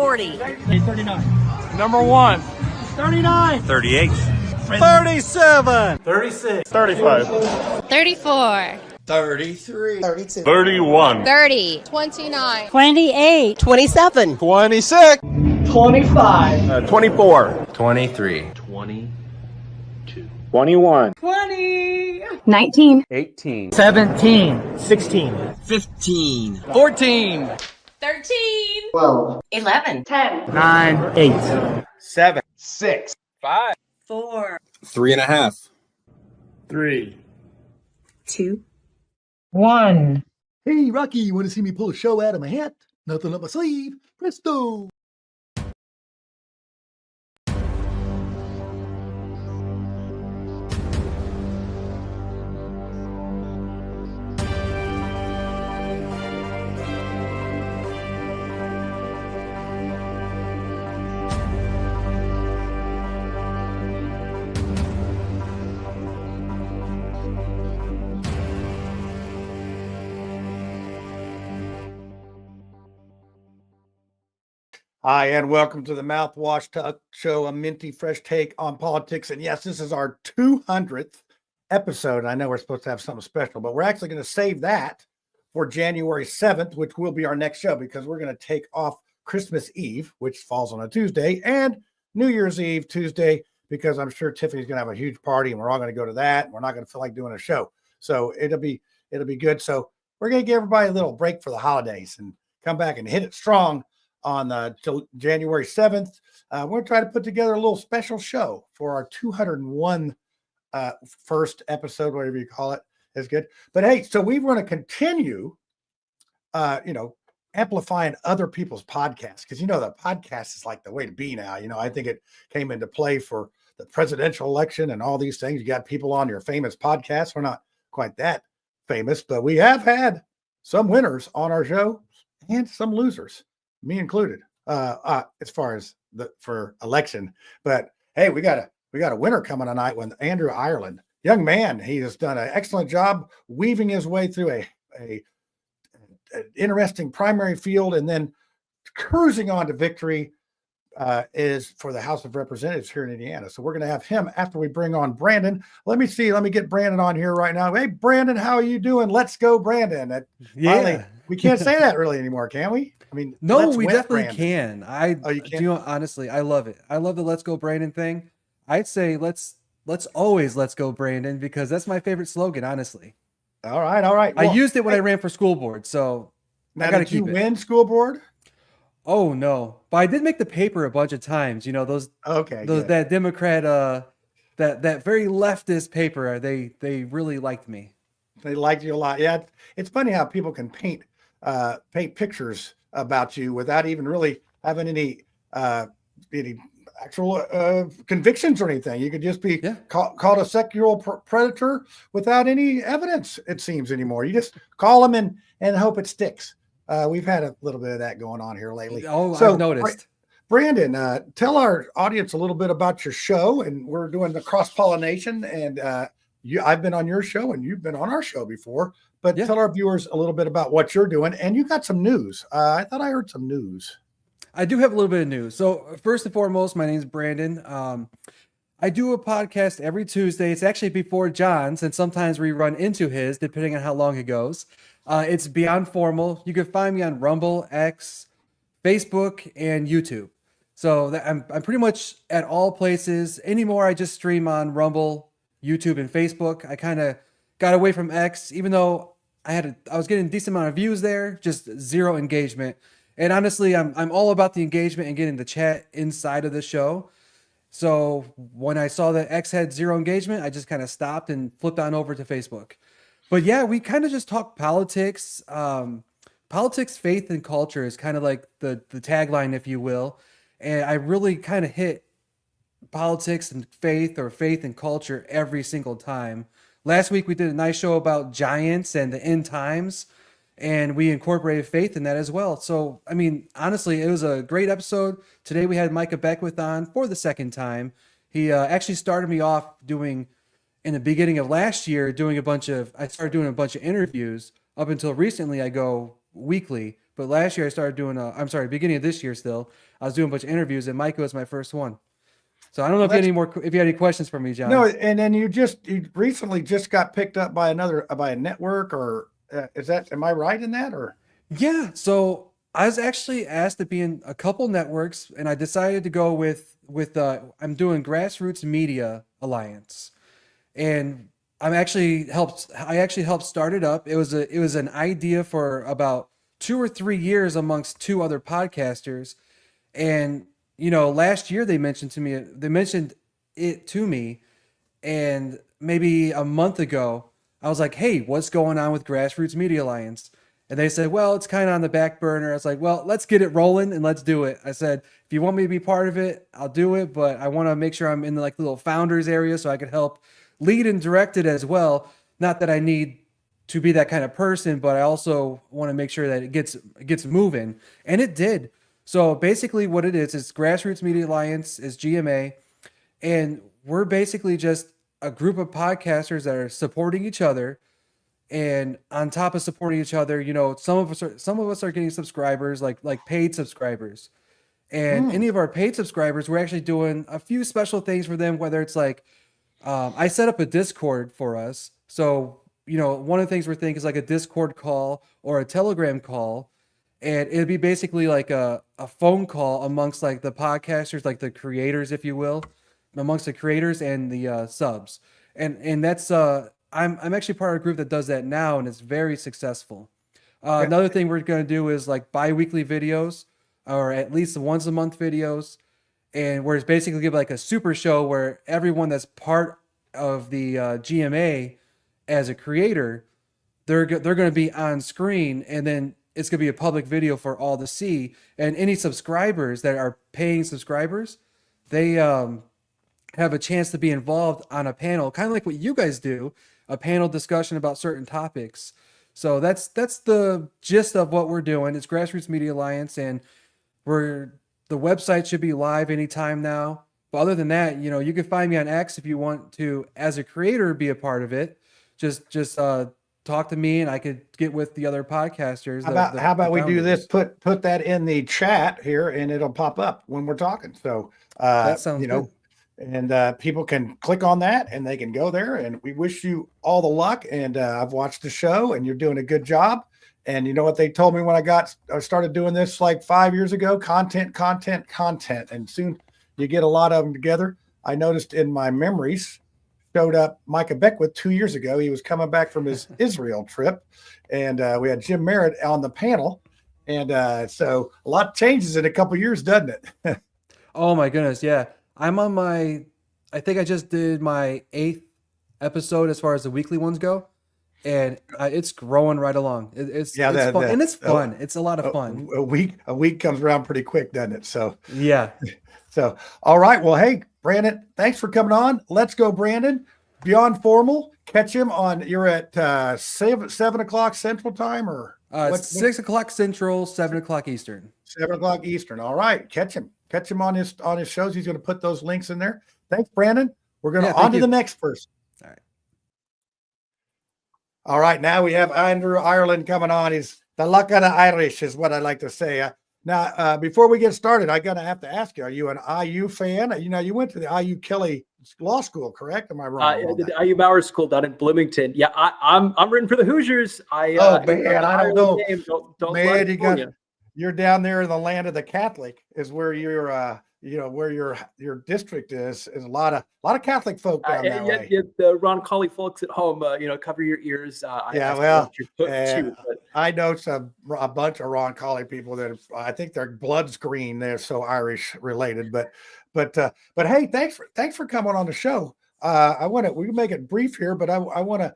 40. 39. Number 1. 39. 38. 37. 36. 35. 34. 33. 32. 31. 30. 29. 28. 27. 26. 25. 24. 23. 21. 20. 19. 18. 17. 16. 15. 14. 13. 12. 11. 10. 9. 8. 7. 6. 5. 4. 3.5. 3. 2. 1. Hey, Rocky, you want to see me pull a show out of my hat? Nothing up my sleeve. Presto! Hi, and welcome to the Mouthwash Talk Show, a minty fresh take on politics. And yes, this is our 200th episode. I know we're supposed to have something special, but we're actually going to save that for January 7th, which will be our next show, because we're going to take off Christmas Eve, which falls on a Tuesday, and New Year's Eve Tuesday, because I'm sure Tiffany's going to have a huge party and we're all going to go to that. And we're not going to feel like doing a show. So it'll be good. So we're going to give everybody a little break for the holidays and come back and hit it strong on January 7th. We're going to try to put together a little special show for our 201 first episode, whatever you call it. Is good. But hey, so we want to continue, amplifying other people's podcasts, because, the podcast is like the way to be now. I think it came into play for the presidential election and all these things. You got people on your famous podcasts. We're not quite that famous, but we have had some winners on our show and some losers, me included, as far as for election. But hey, we got a winner coming tonight with Andrew Ireland. Young man, he has done an excellent job weaving his way through a interesting primary field, and then cruising on to victory is for the House of Representatives here in Indiana. So we're going to have him after we bring on Brandon. Let me get Brandon on here right now. Hey, Brandon, how are you doing? Let's go, Brandon. Finally, we can't say that really anymore, can we? I mean, no, we definitely Brandon. can. You can? Honestly, I love it. I love the "Let's Go Brandon" thing. I'd say let's always "Let's Go Brandon," because that's my favorite slogan, honestly. All right. Well, I used it when I ran for school board, so now, I got to keep it. Did you win school board? Oh no, but I did make the paper a bunch of times. That Democrat, that very leftist paper. They really liked me. They liked you a lot. Yeah, it's funny how people can paint pictures about you without even really having any actual convictions or anything. You could just be called a sexual predator without any evidence, it seems, anymore. You just call them and hope it sticks. We've had a little bit of that going on here lately. Oh, so, I've noticed. Brandon, tell our audience a little bit about your show. And we're doing the cross-pollination, and I've been on your show and you've been on our show before, but tell our viewers a little bit about what you're doing. And you got some news. I thought I heard some news. I do have a little bit of news. So first and foremost, my name is Brandon. I do a podcast every Tuesday. It's actually before John's, and sometimes we run into his, depending on how long it goes. It's Beyond Formal. You can find me on Rumble, X, Facebook, and YouTube. So I'm pretty much at all places. Anymore, I just stream on Rumble, YouTube, and Facebook. I kind of got away from X, even though I was getting a decent amount of views there, just zero engagement. And honestly, I'm all about the engagement and getting the chat inside of the show. So when I saw that X had zero engagement, I just kind of stopped and flipped on over to Facebook. But yeah, we kind of just talk politics. Politics, faith, and culture is kind of like the tagline, if you will. And I really kind of hit politics and faith, or faith and culture, every single time. Last week, we did a nice show about giants and the end times, and we incorporated faith in that as well. So, I mean, honestly, it was a great episode. Today, we had Micah Beckwith on for the second time. He actually started me off in the beginning of last year, I started doing a bunch of interviews. Up until recently, I go, weekly. But last year I started doing, beginning of this year still, I was doing a bunch of interviews, and Micah was my first one. So I don't know if you had any questions for me, John. No, and then you recently just got picked up by by a network, or am I right in that? Or Yeah, so I was actually asked to be in a couple networks, and I decided to go with I'm doing Grassroots Media Alliance, and I actually helped start it up. It was an idea for about 2 or 3 years amongst two other podcasters, and last year they mentioned it to me, and maybe a month ago I was like, "Hey, what's going on with Grassroots Media Alliance?" And they said, "Well, it's kind of on the back burner." I was like, "Well, let's get it rolling and let's do it." I said, "If you want me to be part of it, I'll do it, but I want to make sure I'm in the little founders area so I can help lead and direct it as well. Not that I need to be that kind of person, but I also want to make sure that it gets moving." And it did. So basically what it is Grassroots Media Alliance is GMA, and we're basically just a group of podcasters that are supporting each other. And on top of supporting each other, some of us are getting subscribers, like paid subscribers. And any of our paid subscribers, we're actually doing a few special things for them, whether it's I set up a Discord for us. So, one of the things we're thinking is like a Discord call or a Telegram call. And it'd be basically like a phone call amongst like the podcasters, like the creators, if you will, amongst the creators and the subs. And that's I'm actually part of a group that does that now, and it's very successful. Another thing we're going to do is like bi-weekly videos, or at least once a month videos, and where it's basically give like a super show where everyone that's part of the GMA as a creator, they're going to be on screen, and then it's going to be a public video for all to see. And any subscribers that are paying subscribers, they have a chance to be involved on a panel, kind of like what you guys do, a panel discussion about certain topics. So that's the gist of what we're doing. It's Grassroots Media Alliance, and the website should be live anytime now. But other than that, you can find me on X if you want to, as a creator, be a part of it. Just talk to me, and I could get with the other podcasters. How about we do this? Put that in the chat here, and it'll pop up when we're talking. So that sounds good. And people can click on that, and they can go there. And we wish you all the luck. And I've watched the show, and you're doing a good job. And you know what they told me when I started doing this like 5 years ago? Content. And soon you get a lot of them together. I noticed in my memories showed up Micah Beckwith 2 years ago. He was coming back from his Israel trip, and we had Jim Merritt on the panel. And so a lot changes in a couple of years, doesn't it? Oh my goodness, yeah. I think I just did my 8th episode as far as the weekly ones go, and it's growing right along. It's fun, and it's fun. It's a lot of fun. A week comes around pretty quick, doesn't it? So yeah. So all right, well, hey, Brandon, thanks for coming on. Let's go, Brandon. Beyond Formal, catch him on. You're at 7 o'clock Central Time, or 6 o'clock Central, 7 o'clock Eastern. 7 o'clock Eastern. All right, catch him on his shows. He's going to put those links in there. Thanks, Brandon. We're going on to the next person. All right. All right, now we have Andrew Ireland coming on. He's the luck of the Irish, is what I like to say. Now, before we get started, I'm going to have to ask you: are you an IU fan? You went to the IU Kelly Law School, correct? Am I wrong? I did the IU Bauer School down in Bloomington. Yeah, I'm rooting for the Hoosiers. I don't know. Man, you're down there in the land of the Catholic, is where you're. Where your district is a lot of Catholic folk down that way. Yeah, the Ron Colley folks at home, cover your ears. I know a bunch of Ron Colley people that I think their blood's green. They're so Irish related, but hey, thanks for coming on the show. We can make it brief here, but I want to,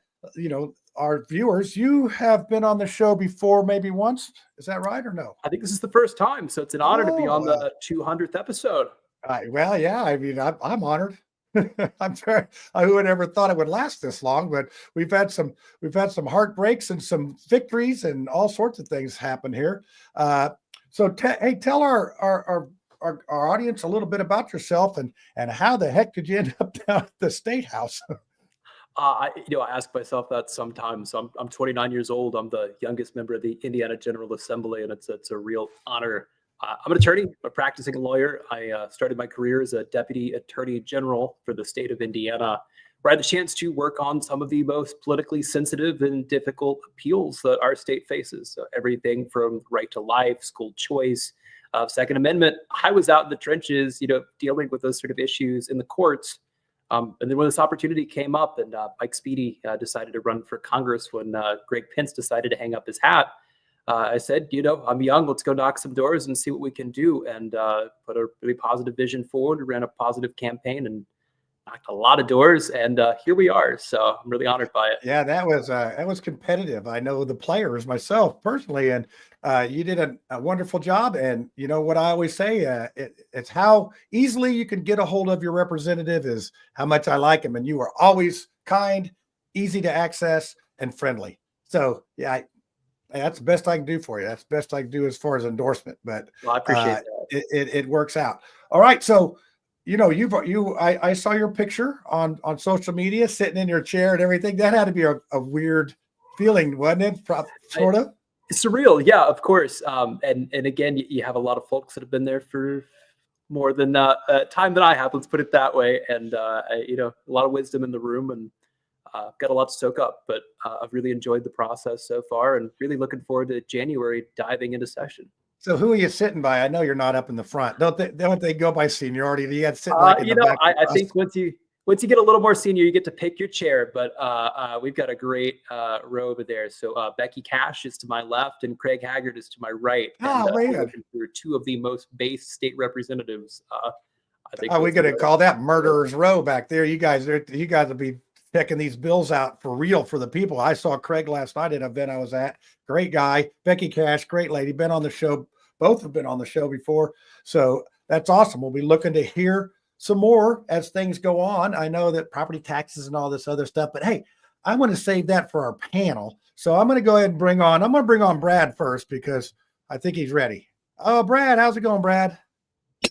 our viewers, you have been on the show before, maybe once. Is that right or no? I think this is the first time, so it's an honor to be on the 200th episode. Well, yeah, I mean, I'm honored. I'm sorry, who would ever thought it would last this long, but we've had some heartbreaks and some victories and all sorts of things happen here. So tell our audience a little bit about yourself and how the heck did you end up down at the State House? I ask myself that sometimes. I'm 29 years old. I'm the youngest member of the Indiana General Assembly, and it's a real honor. I'm an attorney, a practicing lawyer. I started my career as a deputy attorney general for the state of Indiana, where I had the chance to work on some of the most politically sensitive and difficult appeals that our state faces. So everything from right to life, school choice, Second Amendment. I was out in the trenches, dealing with those sort of issues in the courts. And then when this opportunity came up and Mike Speedy decided to run for Congress when Greg Pence decided to hang up his hat, I said, I'm young. Let's go knock some doors and see what we can do, and put a really positive vision forward. We ran a positive campaign and knocked a lot of doors, and here we are. So I'm really honored by it. Yeah, that was competitive. I know the players myself personally, and you did a wonderful job. And you know what I always say, it's how easily you can get a hold of your representative is how much I like him. And you are always kind, easy to access, and friendly. So yeah, that's the best I can do for you. That's the best I can do as far as endorsement. But Well, I appreciate that. It works out. All right, so. I saw your picture on social media, sitting in your chair and everything. That had to be a weird feeling, wasn't it? Sort of. Surreal, yeah, of course. And again, you have a lot of folks that have been there for more than time than I have. Let's put it that way. And a lot of wisdom in the room, and got a lot to soak up. But I've really enjoyed the process so far, and really looking forward to January diving into session. So who are you sitting by? I know you're not up in the front. Don't they go by seniority? You had sitting like in the back I think once you get a little more senior, you get to pick your chair. But we've got a great row over there. So Becky Cash is to my left, and Craig Haggard is to my right. Oh, and man. We're two of the most based state representatives. I think. Are we going to call that murderer's row back there? You guys will be checking these bills out for real for the people. I saw Craig last night at an event I was at. Great guy. Becky Cash, great lady. Been on the show. Both have been on the show before. So that's awesome. We'll be looking to hear some more as things go on. I know that property taxes and all this other stuff, but hey, I want to save that for our panel. So I'm going to go ahead and bring on Brad first, because I think he's ready. Oh, Brad, how's it going, Brad?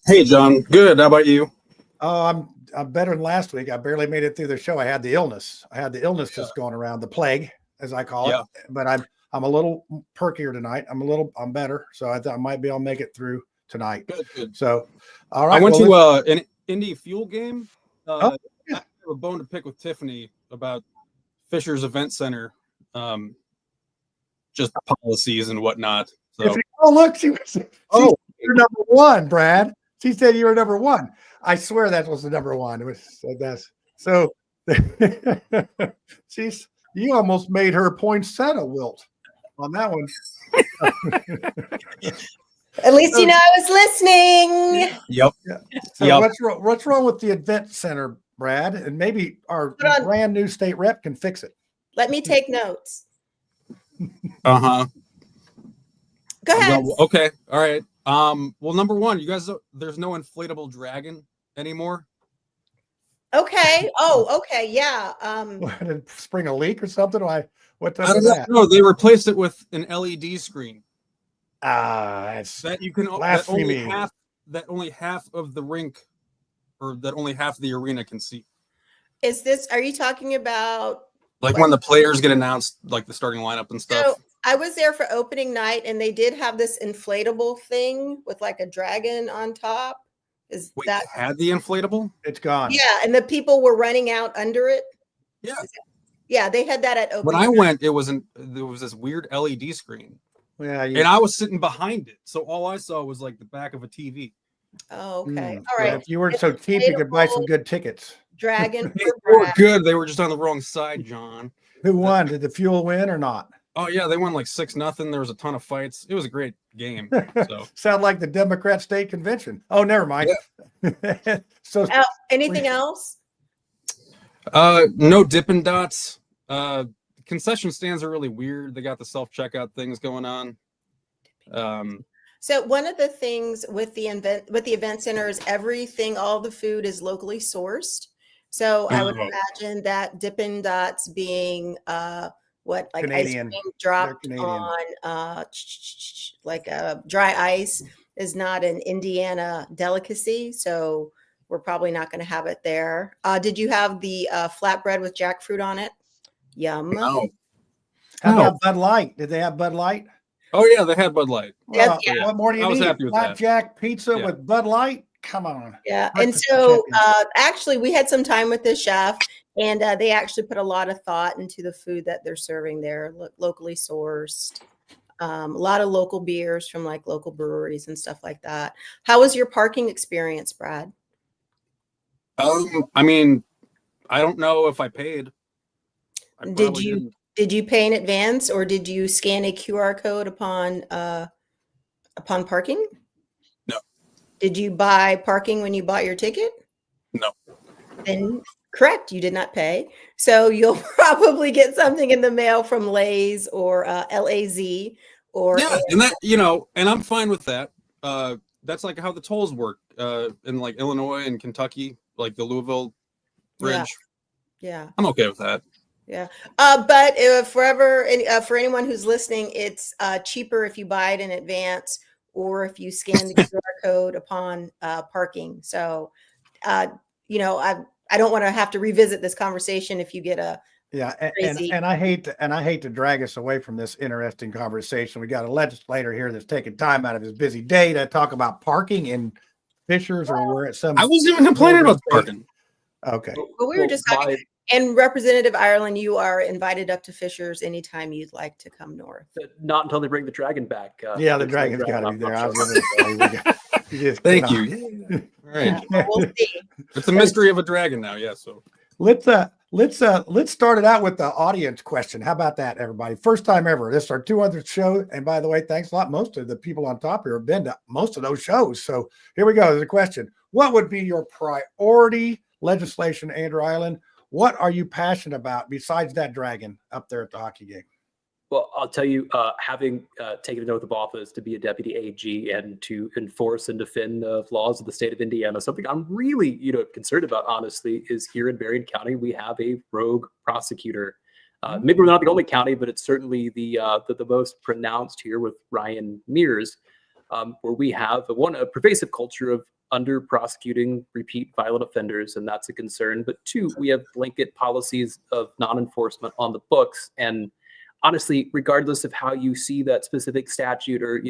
Hey, John. Good. How about you? Oh, I'm better than last week. I barely made it through the show. I had the illness. Just going around, the plague, as I call it. But I'm a little perkier tonight. I'm better. So I thought I might be able to make it through tonight. Good. So, all right. I went to an Indy Fuel game. I have a bone to pick with Tiffany about Fisher's Event Center, just policies and whatnot. So. Look, she you're number one, Brad. She said you were number one. I swear that was the number one. It was so. You almost made her poinsettia wilt on that one. At least you know I was listening. Yep. Yeah. So what's wrong with the event center, Brad? And maybe our brand new state rep can fix it. Let me take notes. Uh-huh. Go ahead. Okay. All right. Well, number one, you guys, there's no inflatable dragon anymore. Okay. Oh, okay. Yeah. Did it spring a leak or something? I don't know. No, they replaced it with an LED screen. That's that you can blasphemy. That only half of the rink, or that only half of the arena can see. Are you talking about like when the players get announced, like the starting lineup and stuff? So I was there for opening night, and they did have this inflatable thing with like a dragon on top. Wait, that had the inflatable? It's gone. Yeah, and the people were running out under it. Yeah. Yeah, they had that at opening. When I went, there was this weird LED screen. Yeah, and I was sitting behind it, so all I saw was like the back of a TV. Oh, okay. All right. Well, if you weren't so cheap, you could buy some good tickets. Dragon. They were good. They were just on the wrong side, John. Who won? Did the Fuel win or not? Oh yeah, they won like 6-0. There was a ton of fights. It was a great game. So sound like the Democrat state convention. Oh, never mind. Yeah. So anything else? No Dippin' Dots. Concession stands are really weird. They got the self-checkout things going on. So one of the things with the event center is all the food is locally sourced. So I would imagine that Dippin' Dots being like Canadian. ice cream dropped on like a dry ice is not an Indiana delicacy. So we're probably not going to have it there. Did you have the flatbread with jackfruit on it? Yum. No. How No. about Bud Light? Did they have Bud Light? Oh yeah, they had Bud Light. Well, Yeah. what more do you I was need? happy with that. Blackjack pizza Yeah. with Bud Light? Come on. Yeah. And Breakfast of so champions. actually, we had some time with this chef, and they actually put a lot of thought into the food that they're serving there, locally sourced. A lot of local beers from like local breweries and stuff like that. How was your parking experience, Brad? I mean, I don't know if I paid. I Did probably you didn't. did you pay in advance, or did you scan a QR code upon parking? No. Did you buy parking when you bought your ticket? No. Then correct, you did not pay. So you'll probably get something in the mail from Lay's or LAZ or Yeah, and that, you know, and I'm fine with that. That's like how the tolls work in like Illinois and Kentucky, like the Louisville Bridge. Yeah. I'm okay with that. Yeah. But for anyone who's listening, it's cheaper if you buy it in advance or if you scan the QR code upon parking. So, you know, I don't want to have to revisit this conversation if you get a crazy. And I hate to drag us away from this interesting conversation. We got a legislator here that's taking time out of his busy day to talk about parking in Fishers or where at some. I wasn't even complaining about parking. Okay. But we were just talking. And Representative Ireland, you are invited up to Fishers anytime you'd like to come north. Not until they bring the dragon back. Yeah, the dragon's got to be there. I was gonna say, Thank you. All right. Yeah, we'll see. It's a mystery of a dragon now. Yeah. So let's start it out with the audience question. How about that, everybody? First time ever. This is our 200th show. And by the way, thanks a lot. Most of the people on top here have been to most of those shows. So here we go. There's a question. What would be your priority legislation, Andrew Island? What are you passionate about besides that dragon up there at the hockey game? Well, I'll tell you, having taken an oath of office to be a deputy AG and to enforce and defend the laws of the state of Indiana, something I'm really, concerned about, honestly, is here in Marion County, we have a rogue prosecutor. Maybe we're not the only county, but it's certainly the most pronounced here with Ryan Mears, where we have a pervasive culture of under prosecuting repeat violent offenders, and that's a concern. But two, we have blanket policies of non-enforcement on the books. And honestly, regardless of how you see that specific statute or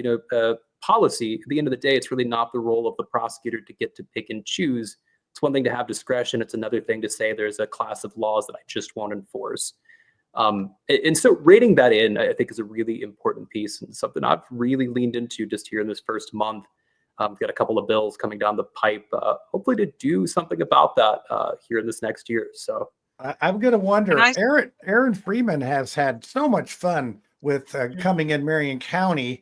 policy, at the end of the day, it's really not the role of the prosecutor to get to pick and choose. It's one thing to have discretion. It's another thing to say there's a class of laws that I just won't enforce. And so rating that in, I think, is a really important piece and something I've really leaned into just here in this first month. We've got a couple of bills coming down the pipe, hopefully to do something about that here in this next year. So I'm going to wonder, Aaron Freeman has had so much fun with coming in Marion County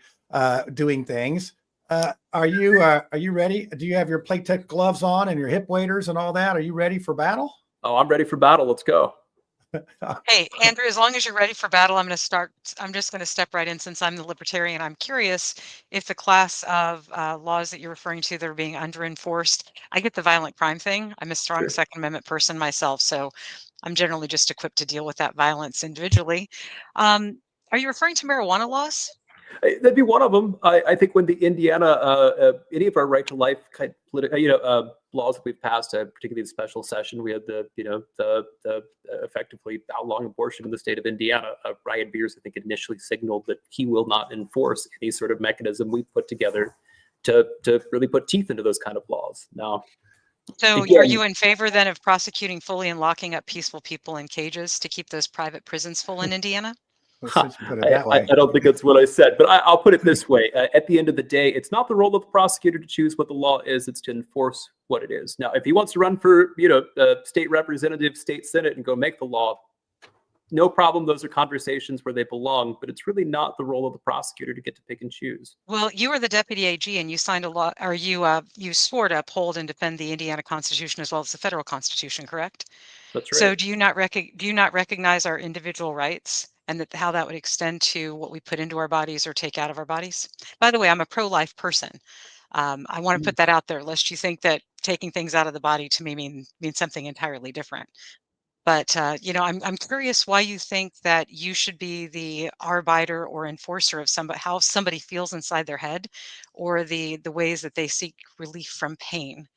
doing things. Are you ready? Do you have your plate tech gloves on and your hip waders and all that? Are you ready for battle? Oh, I'm ready for battle. Let's go. Hey, Andrew, as long as you're ready for battle, I'm just going to step right in since I'm the libertarian. I'm curious if the class of laws that you're referring to that are being under-enforced, I get the violent crime thing. I'm a strong Second Amendment person myself, so I'm generally just equipped to deal with that violence individually. Are you referring to marijuana laws? That'd be one of them. I think when the Indiana, any of our right to life kind of laws that we've passed, particularly the special session, we had the effectively outlawing abortion in the state of Indiana. Ryan Mears, I think, initially signaled that he will not enforce any sort of mechanism we put together to really put teeth into those kind of laws. Now, so again, are you in favor then of prosecuting fully and locking up peaceful people in cages to keep those private prisons full in Indiana? Put it that way. I don't think that's what I said, but I'll put it this way. At the end of the day, it's not the role of the prosecutor to choose what the law is. It's to enforce what it is. Now, if he wants to run for, state representative, state senate and go make the law, no problem. Those are conversations where they belong, but it's really not the role of the prosecutor to get to pick and choose. Well, you are the deputy AG and you signed a law, or you swore to uphold and defend the Indiana Constitution as well as the federal Constitution, correct? That's right. So do you not recognize our individual rights and how that would extend to what we put into our bodies or take out of our bodies? By the way, I'm a pro-life person. I want to put that out there, lest you think that taking things out of the body to me means something entirely different. But I'm curious why you think that you should be the arbiter or enforcer of how somebody feels inside their head, or the ways that they seek relief from pain,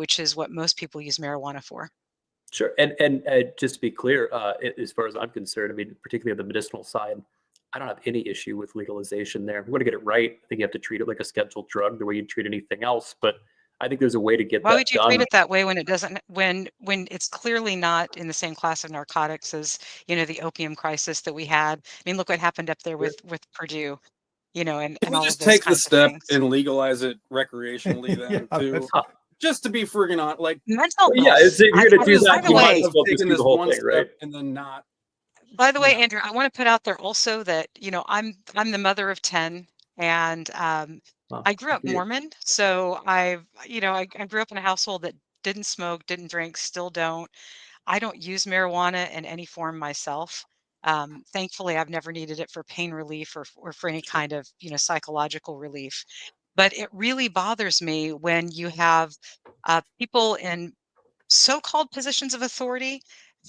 which is what most people use marijuana for. Sure. And just to be clear, as far as I'm concerned, I mean, particularly on the medicinal side, I don't have any issue with legalization there. If we want to get it right, I think you have to treat it like a scheduled drug the way you treat anything else. But I think there's a way to get Why that would you done. treat it that way when it doesn't, when it's clearly not in the same class of narcotics as, the opium crisis that we had? I mean, look what happened up there with Purdue, and Can we all of just those take the kinds of step things. and legalize it recreationally then Yeah, too? Huh. Just to be friggin' on, like, Mental Well, yeah, health. if you're going to do what is By that, the the you might point way, as of well just taking do the this whole one thing, right? step and then not? By the way, Yeah. Andrew, I want to put out there also that, I'm the mother of 10, and Well, I grew good up for you. Mormon. So I grew up in a household that didn't smoke, didn't drink, still don't. I don't use marijuana in any form myself. Thankfully, I've never needed it for pain relief or for any kind of, psychological relief. But it really bothers me when you have people in so-called positions of authority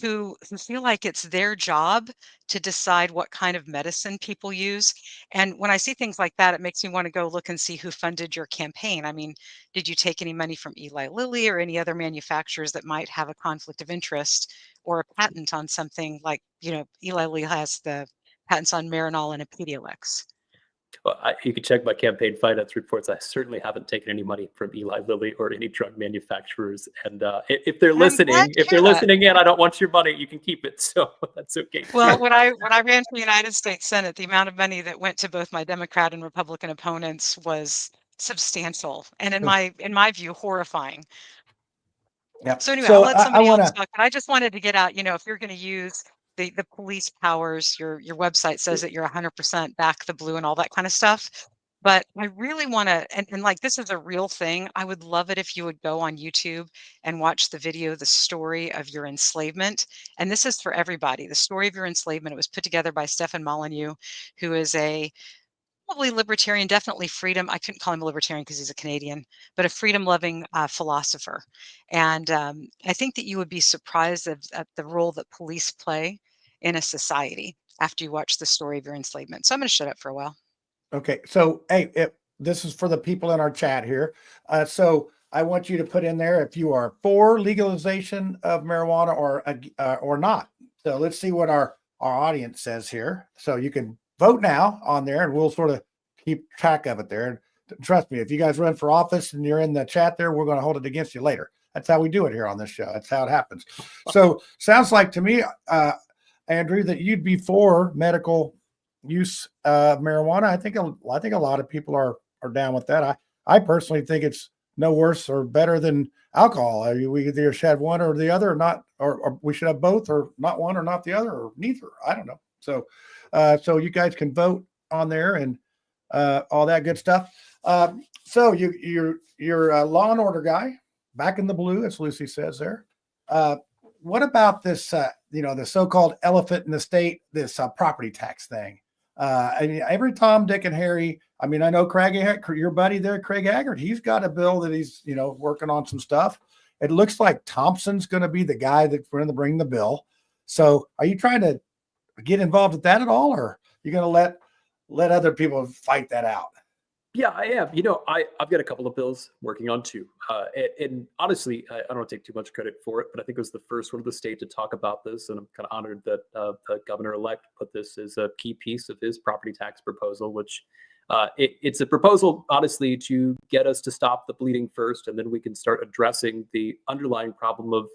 who feel like it's their job to decide what kind of medicine people use. And when I see things like that, it makes me want to go look and see who funded your campaign. I mean, did you take any money from Eli Lilly or any other manufacturers that might have a conflict of interest or a patent on something like, Eli Lilly has the patents on Marinol and Epidiolex. Well, you can check my campaign finance reports. I certainly haven't taken any money from Eli Lilly or any drug manufacturers. And if they're I'm glad listening, to if they're hear that. listening in, I don't want your money. You can keep it. So that's okay. Well, when I ran for the United States Senate, the amount of money that went to both my Democrat and Republican opponents was substantial, and in my view, horrifying. Yeah. So anyway, I'll So let I somebody want else to. talk, but I just wanted to get out, if you're going to use the police powers, your website says that you're 100% back the blue and all that kind of stuff. But I really want to, and like this is a real thing. I would love it if you would go on YouTube and watch the video, The Story of Your Enslavement. And this is for everybody. The Story of Your Enslavement. It was put together by Stefan Molyneux, who is a probably libertarian, definitely freedom. I couldn't call him a libertarian because he's a Canadian, but a freedom-loving philosopher. And I think that you would be surprised at the role that police play in a society after you watch The Story of Your Enslavement. So I'm going to shut up for a while. Okay. So, hey, this is for the people in our chat here. So I want you to put in there if you are for legalization of marijuana or not. So let's see what our audience says here. So you can vote now on there, and we'll sort of keep track of it there. And trust me, if you guys run for office and you're in the chat there, we're going to hold it against you later. That's how we do it here on this show. That's how it happens. So sounds like to me, Andrew, that you'd be for medical use of marijuana. I think a lot of people are down with that. I personally think it's no worse or better than alcohol. I mean, we either should have one or the other, or not, or we should have both, or not one or not the other, or neither. I don't know. So, so you guys can vote on there and all that good stuff. So you're a Law and Order guy, back in the blue, as Lucy says there. What about this? The so-called elephant in the state, this property tax thing. I mean, every Tom, Dick, and Harry. I mean, I know Craig, your buddy there, Craig Haggard. He's got a bill that he's working on some stuff. It looks like Thompson's going to be the guy that's going to bring the bill. So, are you trying to get involved with that at all, or are you going to let other people fight that out? Yeah, I am. I've got a couple of bills working on too. And honestly, I don't want to take too much credit for it, but I think it was the first one of the state to talk about this. And I'm kind of honored that the governor-elect put this as a key piece of his property tax proposal, which it's a proposal, honestly, to get us to stop the bleeding first, and then we can start addressing the underlying problem of,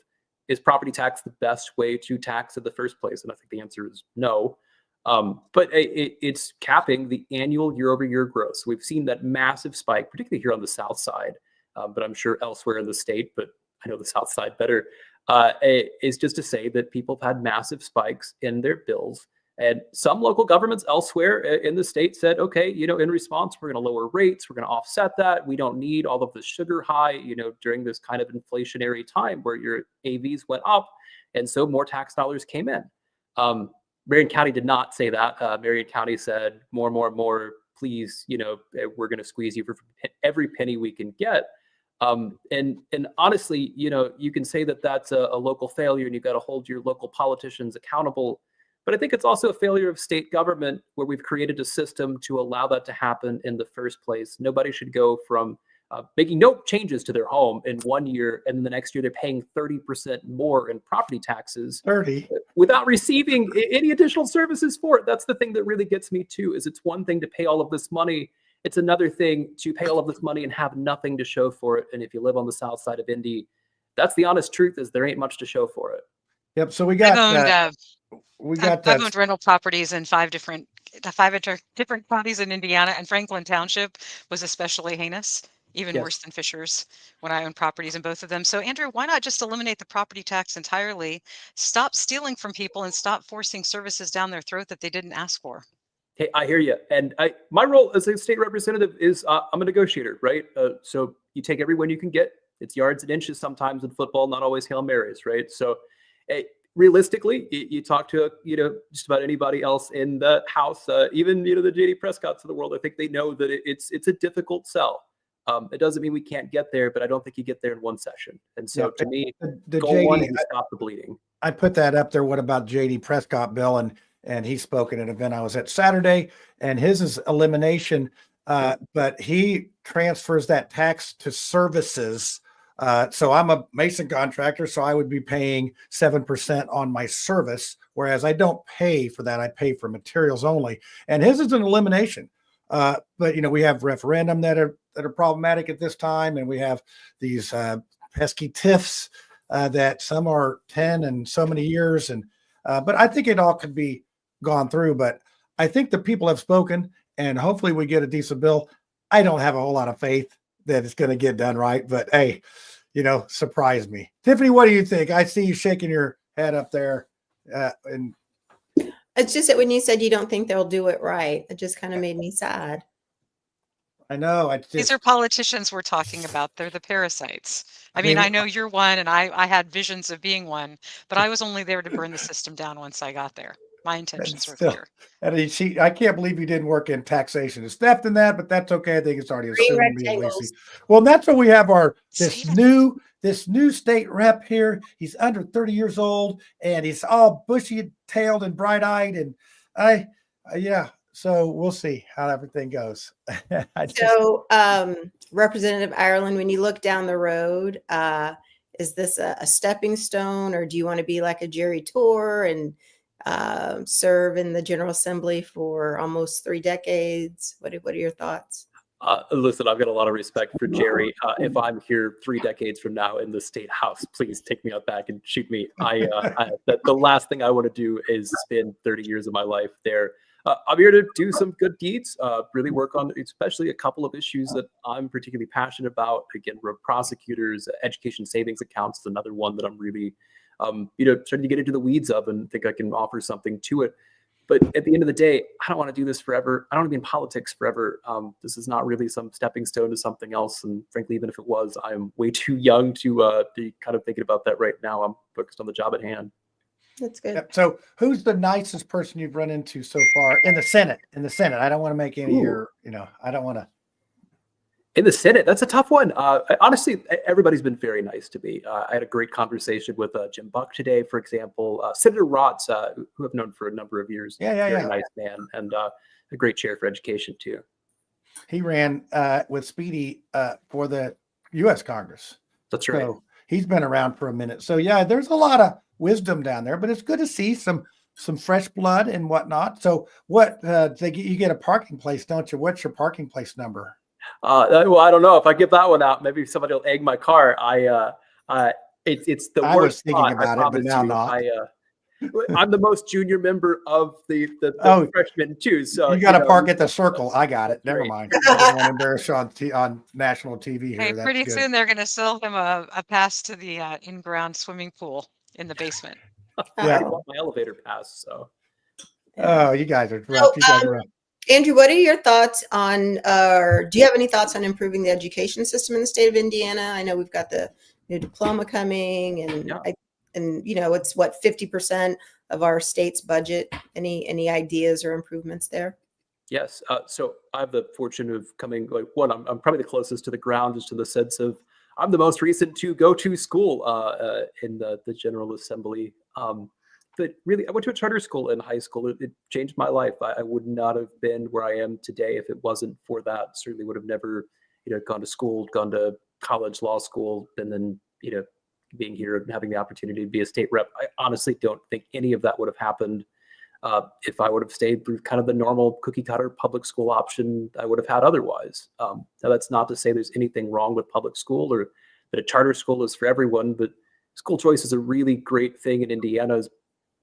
is property tax the best way to tax in the first place? And I think the answer is no. But it's capping the annual year-over-year growth. So we've seen that massive spike, particularly here on the South Side, but I'm sure elsewhere in the state, but I know the South Side better, is just to say that people have had massive spikes in their bills. And some local governments elsewhere in the state said, okay, in response, we're going to lower rates. We're going to offset that. We don't need all of the sugar high, during this kind of inflationary time where your AVs went up. And so more tax dollars came in. Marion County did not say that. Marion County said more, please, we're going to squeeze you for every penny we can get. And honestly, you can say that that's a local failure and you've got to hold your local politicians accountable. But I think it's also a failure of state government where we've created a system to allow that to happen in the first place. Nobody should go from making no changes to their home in 1 year, and then the next year they're paying 30% more in property taxes 30. without receiving any additional services for it. That's the thing that really gets me too, is it's one thing to pay all of this money. It's another thing to pay all of this money and have nothing to show for it. And if you live on the south side of Indy, that's the honest truth, is there ain't much to show for it. Yep. So we I've got I've owned rental properties in five different counties in Indiana, and Franklin Township was especially heinous, even Yes. worse than Fishers when I owned properties in both of them. So Andrew, why not just eliminate the property tax entirely? Stop stealing from people and stop forcing services down their throat that they didn't ask for. Hey, I hear you. And my role as a state representative is I'm a negotiator, right? So you take every win you can get. It's yards and inches sometimes in football, not always Hail Marys, right? So realistically, you talk to just about anybody else in the House, even the J.D. Prescotts of the world. I think they know that it's a difficult sell. It doesn't mean we can't get there, but I don't think you get there in one session. And so to me, the goal JD, one is to stop the bleeding. I put that up there. What about J.D. Prescott bill? And he spoke at an event I was at Saturday, and his is elimination, but he transfers that tax to services. So I'm a mason contractor, so I would be paying 7% on my service, whereas I don't pay for that. I pay for materials only. And his is an elimination. But we have referendum that are problematic at this time, and we have these pesky TIFs that some are 10 and so many years, and but I think it all could be gone through. But I think the people have spoken, and hopefully we get a decent bill. I don't have a whole lot of faith that it's going to get done right, but hey, surprise me. Tiffany, what do you think? I see you shaking your head up there, and It's just that when you said you don't think they'll do it right, it just kind of made me sad. I know. These are politicians we're talking about. They're the parasites. I mean, I know you're one, and I had visions of being one, but I was only there to burn the system down once I got there. My intentions were clear. And I can't believe you didn't work in taxation. It's theft in that, but that's okay. I think it's already Green assumed. rectangles. Well, that's what we have this new state rep here. He's under 30 years old, and he's all bushy-tailed and bright-eyed, and so we'll see how everything goes. Representative Ireland, when you look down the road, is this a stepping stone, or do you want to be like a Jerry Tour and serve in the General Assembly for almost 3 decades? What are your thoughts? Listen, I've got a lot of respect for Jerry. If I'm here 3 decades from now in the State House, please take me out back and shoot me. The last thing I want to do is spend 30 years of my life there. I'm here to do some good deeds, really work on especially a couple of issues that I'm particularly passionate about. Again, road prosecutors, education savings accounts is another one that I'm really, starting to get into the weeds of and think I can offer something to it. But at the end of the day, I don't want to do this forever. I don't want to be in politics forever. This is not really some stepping stone to something else. And frankly, even if it was, I'm way too young to be kind of thinking about that right now. I'm focused on the job at hand. That's good. Yep. So who's the nicest person you've run into so far in the Senate? I don't want to make any of your, I don't want to. In the Senate, that's a tough one. Honestly, everybody's been very nice to me. I had a great conversation with Jim Buck today, for example. Senator Rotz, who I've known for a number of years. Very nice man, and a great chair for education, too. He ran with Speedy for the U.S. Congress. That's right. So he's been around for a minute. So, yeah, there's a lot of wisdom down there, but it's good to see some fresh blood and whatnot. So you get a parking place, don't you? What's your parking place number? Well, I don't know if I give that one out. Maybe somebody will egg my car. It's the worst. I was thinking spot, about it, but now not. I'm the most junior member of the freshmen too. So you got to park at the circle. I got it. Never mind. I don't want to embarrass you on national TV here. Hey, pretty soon they're going to sell him a pass to the in-ground swimming pool in the basement. I want my elevator pass. So. Oh, you guys are rough. You guys are rough. Andrew, what are your thoughts on, or do you have any thoughts on improving the education system in the state of Indiana? I know we've got the new diploma coming, and it's what 50% of our state's budget. Any ideas or improvements there? Yes. So I have the fortune of coming I'm probably the closest to the ground, just in the sense of I'm the most recent to go to school in the General Assembly. But really, I went to a charter school in high school. It changed my life. I would not have been where I am today if it wasn't for that. Certainly would have never gone to school, gone to college, law school, and then, being here and having the opportunity to be a state rep. I honestly don't think any of that would have happened if I would have stayed with kind of the normal cookie cutter public school option I would have had otherwise. Now, that's not to say there's anything wrong with public school or that a charter school is for everyone, but school choice is a really great thing in Indiana.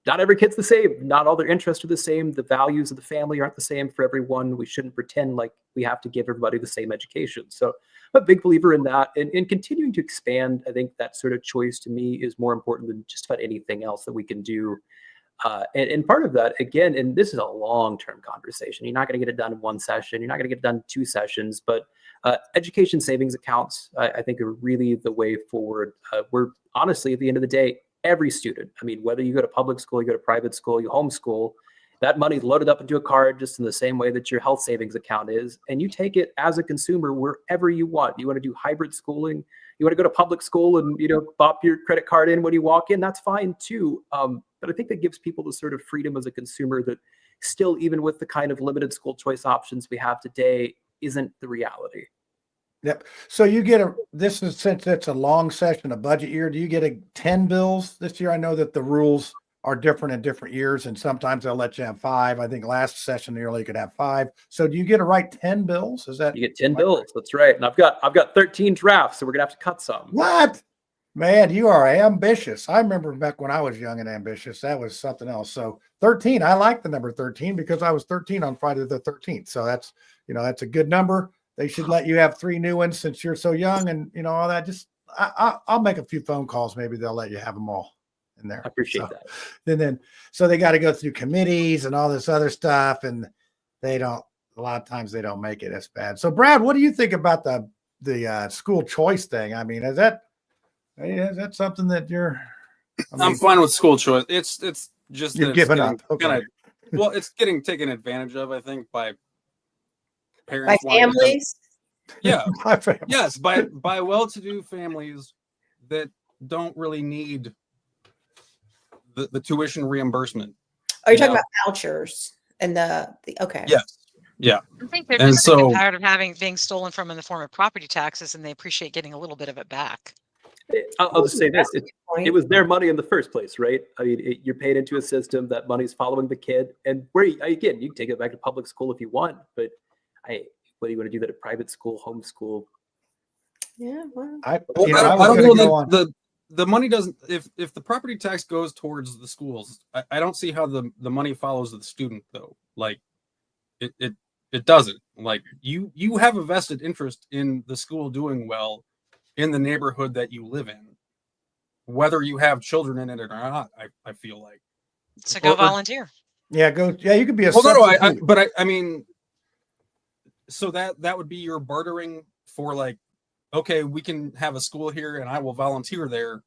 Not every kid's the same. Not all their interests are the same. The values of the family aren't the same for everyone. We shouldn't pretend like we have to give everybody the same education. So I'm a big believer in that. And continuing to expand, I think that sort of choice to me is more important than just about anything else that we can do. And part of that, again, and this is a long-term conversation. You're not going to get it done in one session. You're not going to get it done in 2 sessions. But education savings accounts, I think, are really the way forward. We're honestly, at the end of the day, every student, I mean, whether you go to public school, you go to private school, you homeschool, that money's loaded up into a card just in the same way that your health savings account is. And you take it as a consumer wherever you want. You want to do hybrid schooling, you want to go to public school and, pop your credit card in when you walk in, that's fine too. But I think that gives people the sort of freedom as a consumer that still, even with the kind of limited school choice options we have today, isn't the reality. Yep. So you get since it's a long session, a budget year, do you get 10 bills this year? I know that the rules are different in different years, and sometimes they'll let you have 5. I think last session you only could have 5. So do you get to write 10 bills? Is that you get 10 bills? Right? That's right. And I've got 13 drafts, so we're gonna have to cut some. What? Man, you are ambitious. I remember back when I was young and ambitious, that was something else. So 13, I like the number 13 because I was 13 on Friday the 13th. So that's a good number. They should let you have 3 new ones since you're so young and, all that. Just I'll make a few phone calls. Maybe they'll let you have them all in there. I appreciate that. And then, so they got to go through committees and all this other stuff. And a lot of times they don't make it as bad. So Brad, what do you think about the school choice thing? I mean, is that something that I'm fine with school choice. It's just you're giving up. Okay. It's getting taken advantage of, I think, by parents, by families. Yeah. By families. Yes, by well-to-do families that don't really need the tuition reimbursement. Are you talking about vouchers and the okay? Yes. Yeah. I think they're just tired of being stolen from in the form of property taxes, and they appreciate getting a little bit of it back. I'll just say this. It was their money in the first place, right? I mean, you're paid into a system that money's following the kid. And you can take it back to public school if you want, but whether you want to do that at private school, homeschool. Yeah, well. I don't know that the money doesn't, if the property tax goes towards the schools, I don't see how the money follows the student though. Like it doesn't. Like you have a vested interest in the school doing well in the neighborhood that you live in, whether you have children in it or not. I feel like. So go volunteer. Yeah, go. Yeah, you could be a. Well, I mean, so that would be your bartering for like, okay, we can have a school here, and I will volunteer there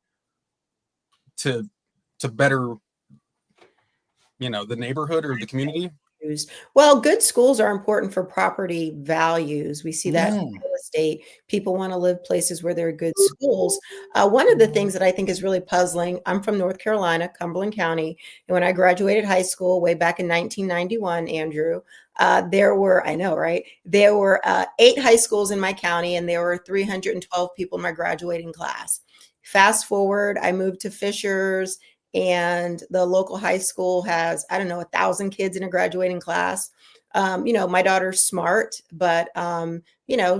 to better, the neighborhood or the community. Well, good schools are important for property values. We see that in real estate. People want to live places where there are good schools. One of the things that I think is really puzzling, I'm from North Carolina, Cumberland County. And when I graduated high school way back in 1991, Andrew, there were, I know, right? There were 8 high schools in my county, and there were 312 people in my graduating class. Fast forward, I moved to Fishers, and the local high school has, 1,000 kids in a graduating class. My daughter's smart, but,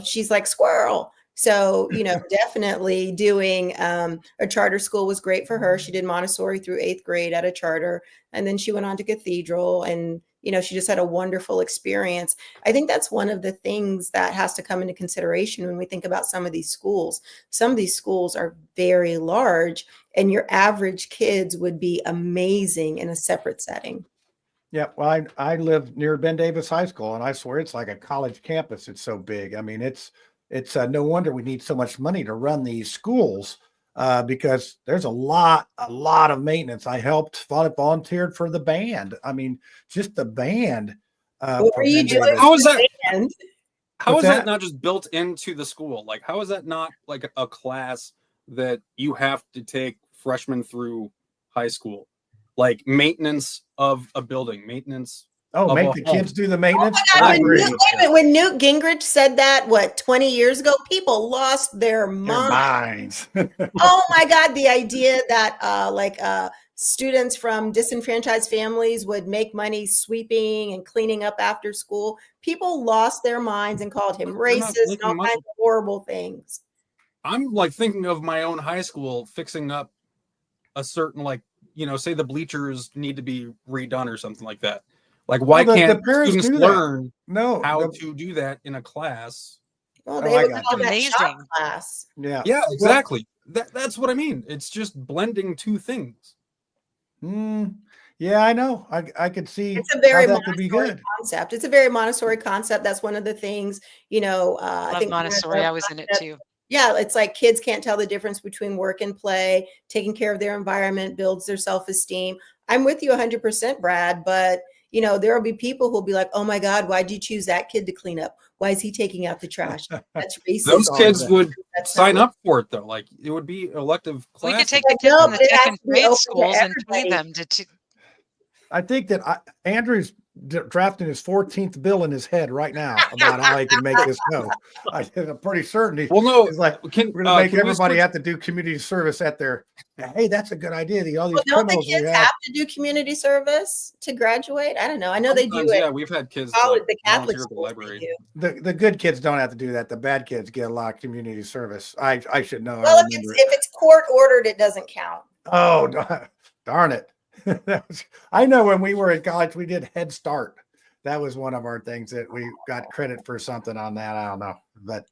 she's like squirrel. So, definitely doing a charter school was great for her. She did Montessori through 8th grade at a charter. And then she went on to Cathedral, and, she just had a wonderful experience. I think that's one of the things that has to come into consideration when we think about some of these schools. Some of these schools are very large, and your average kids would be amazing in a separate setting. Yeah, well, I live near Ben Davis High School, and I swear it's like a college campus. It's so big. I mean, it's no wonder we need so much money to run these schools because there's a lot of maintenance. I volunteered for the band. I mean, just the band. What are you doing? How is that? Band? How is that not just built into the school? Like, how is that not like a class that you have to take freshmen through high school? Like maintenance of a building, maintenance. Oh, of make a the home. kids do the maintenance. God, I when, agree. Newt, wait a minute, when Newt Gingrich said that, what, 20 years ago, people lost their Their minds. minds. Oh my God, the idea that students from disenfranchised families would make money sweeping and cleaning up after school. People lost their minds and called him They're not racist and making all money. kinds of horrible things. I'm like thinking of my own high school fixing up a certain, like, say the bleachers need to be redone or something like that. Like, why Well, the can't parents students do that. learn No, how to do that in a class? Well, Oh, they I would got call you. that shop Amazing. class. yeah. Yeah, Well, exactly. That's what I mean. It's just blending two things. yeah, I know. I could see It's a very how that could be Montessori good. concept. It's a very Montessori concept. That's one of the things, I Love think part of Montessori. the I was in it concept- too. Yeah, it's like kids can't tell the difference between work and play. Taking care of their environment builds their self-esteem. I'm with you 100%, Brad, but there will be people who'll be like, "Oh my God, why'd you choose that kid to clean up? Why is he taking out the trash? That's racist." Those kids would That's sign not up for it, though. Like, it would be elective We could classes. take the kids No, in the but it tech has and to be trade open to schools and pay everybody. them to I think that Andrew's drafting his 14th bill in his head right now about how he can make this go. I'm pretty certain Well, no, he's like, can we're going to make can we everybody switch- have to do community service at their. Hey, that's a good idea. All these Well, don't the criminals we kids have. have to do community service to graduate? I don't know. I know they do Sometimes, it. yeah, we've had kids College, like the Catholic volunteer at the schools, library. they do. The good kids don't have to do that. The bad kids get a lot of community service. I should know. Well, I if remember if it's court ordered, it doesn't count. Oh, darn it. I know when we were in college, we did Head Start. That was one of our things that we got credit for something on that. I don't know, but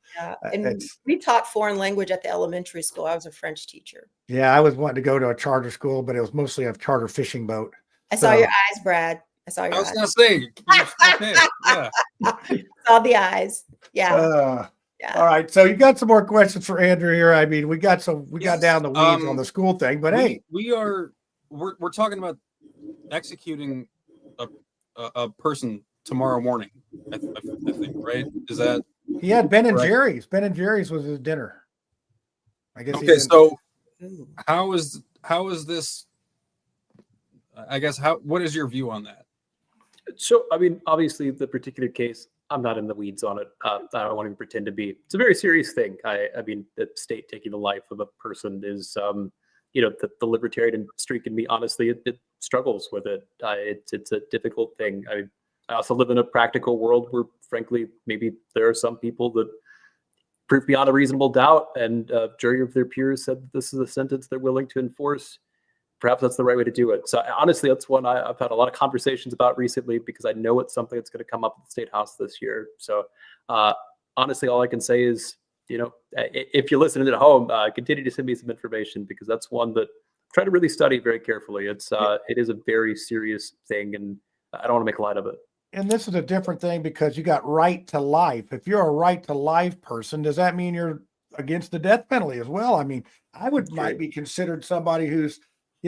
And we taught foreign language at the elementary school. I was a French teacher. yeah, I was wanting to go to a charter school, but it was mostly a charter fishing boat. I saw your eyes, Brad. I saw your I was eyes. going to say, okay, yeah. Saw the eyes. Yeah. Yeah. All right, so you got some more questions for Andrew here. I mean, we got down the weeds on the school thing, but hey, we're talking about executing a person tomorrow morning. I think, right? Is that he had Ben and correct? Jerry's. Ben and Jerry's was his dinner. I guess. Okay, so how is this? I guess what is your view on that? So, I mean, obviously, the particular case, I'm not in the weeds on it. I don't want to pretend to be. It's a very serious thing. I mean, the state taking the life of a person is, the libertarian streak in me, honestly, it struggles with it. It's a difficult thing. I also live in a practical world where, frankly, maybe there are some people that proof beyond a reasonable doubt, and a jury of their peers said that this is a sentence they're willing to enforce. Perhaps that's the right way to do it. So honestly, that's one I've had a lot of conversations about recently because I know it's something that's going to come up at the State House this year. So honestly, all I can say is, if you're listening at home, continue to send me some information because that's one that I'm trying to really study very carefully. It is a very serious thing, and I don't want to make light of it. And this is a different thing because you got right to life. If you're a right to life person, does that mean you're against the death penalty as well? I mean, might be considered somebody who's,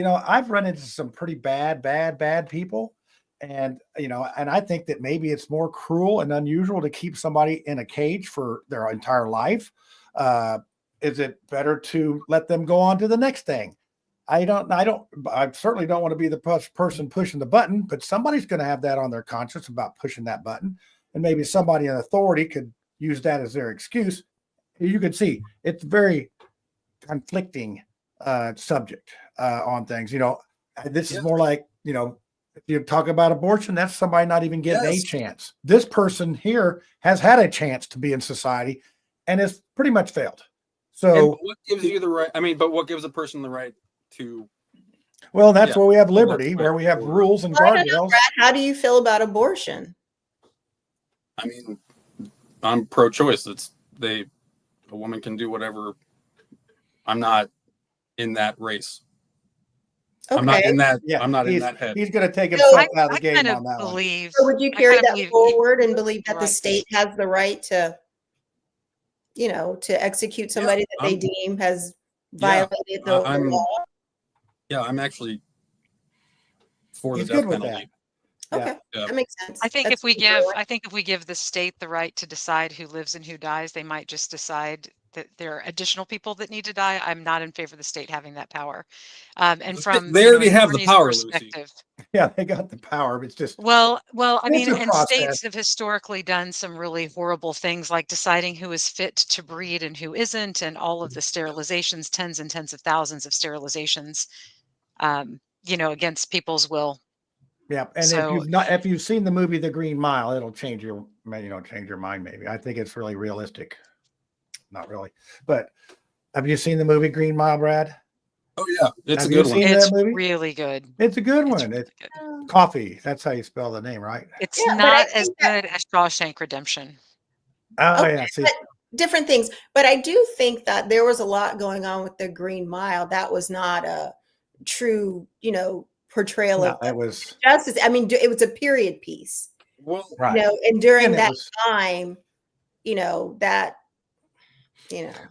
I've run into some pretty bad people. And, and I think that maybe it's more cruel and unusual to keep somebody in a cage for their entire life. Is it better to let them go on to the next thing? I certainly don't want to be the person pushing the button, but somebody's going to have that on their conscience about pushing that button. And maybe somebody in authority could use that as their excuse. You can see it's very conflicting subject on things. This is more like, if you talk about abortion, that's somebody not even getting a chance. This person here has had a chance to be in society and has pretty much failed. So what gives you the right? I mean, but what gives a person the right to? Well, that's where we have liberty, where we have rules and guardrails. Brad, how do you feel about abortion? I mean, I'm pro-choice. A woman can do whatever. I'm not in that race. Okay. I'm not in that. Yeah, I'm not in that head. He's going to take himself out of the game kind on of that believe. So would you I carry kind of that believe- forward and believe that the Right. state has the right to, to execute somebody that they deem has violated the law? Yeah, I'm actually for He's the good death with penalty. Okay, Yeah. that makes sense. I think That's if we good. give the state the right to decide who lives and who dies, they might just decide that there are additional people that need to die. I'm not in favor of the state having that power. And from They already have the attorney's power, Lucy. perspective, Yeah, they got the power. It's just well, I it's mean, a and process. states have historically done some really horrible things like deciding who is fit to breed and who isn't, and all of the sterilizations, tens and tens of thousands of sterilizations, against people's will. Yeah, and So if you've seen the movie The Green Mile, it'll change your mind. Maybe I think it's really realistic. Not really, but have you seen the movie Green Mile, Brad? Oh yeah, it's Have a you good one. seen it's that movie? really good. It's a good It's one. really It's good. Coffee. That's how you spell the name, right? It's Yeah, but I not as think that good as Shawshank Redemption. Oh okay, yeah. See, but different things. But I do think that there was a lot going on with the Green Mile. That was not a true, portrayal no, of it was justice. I mean, it was a period piece, Well, right. and during And it that was time, that,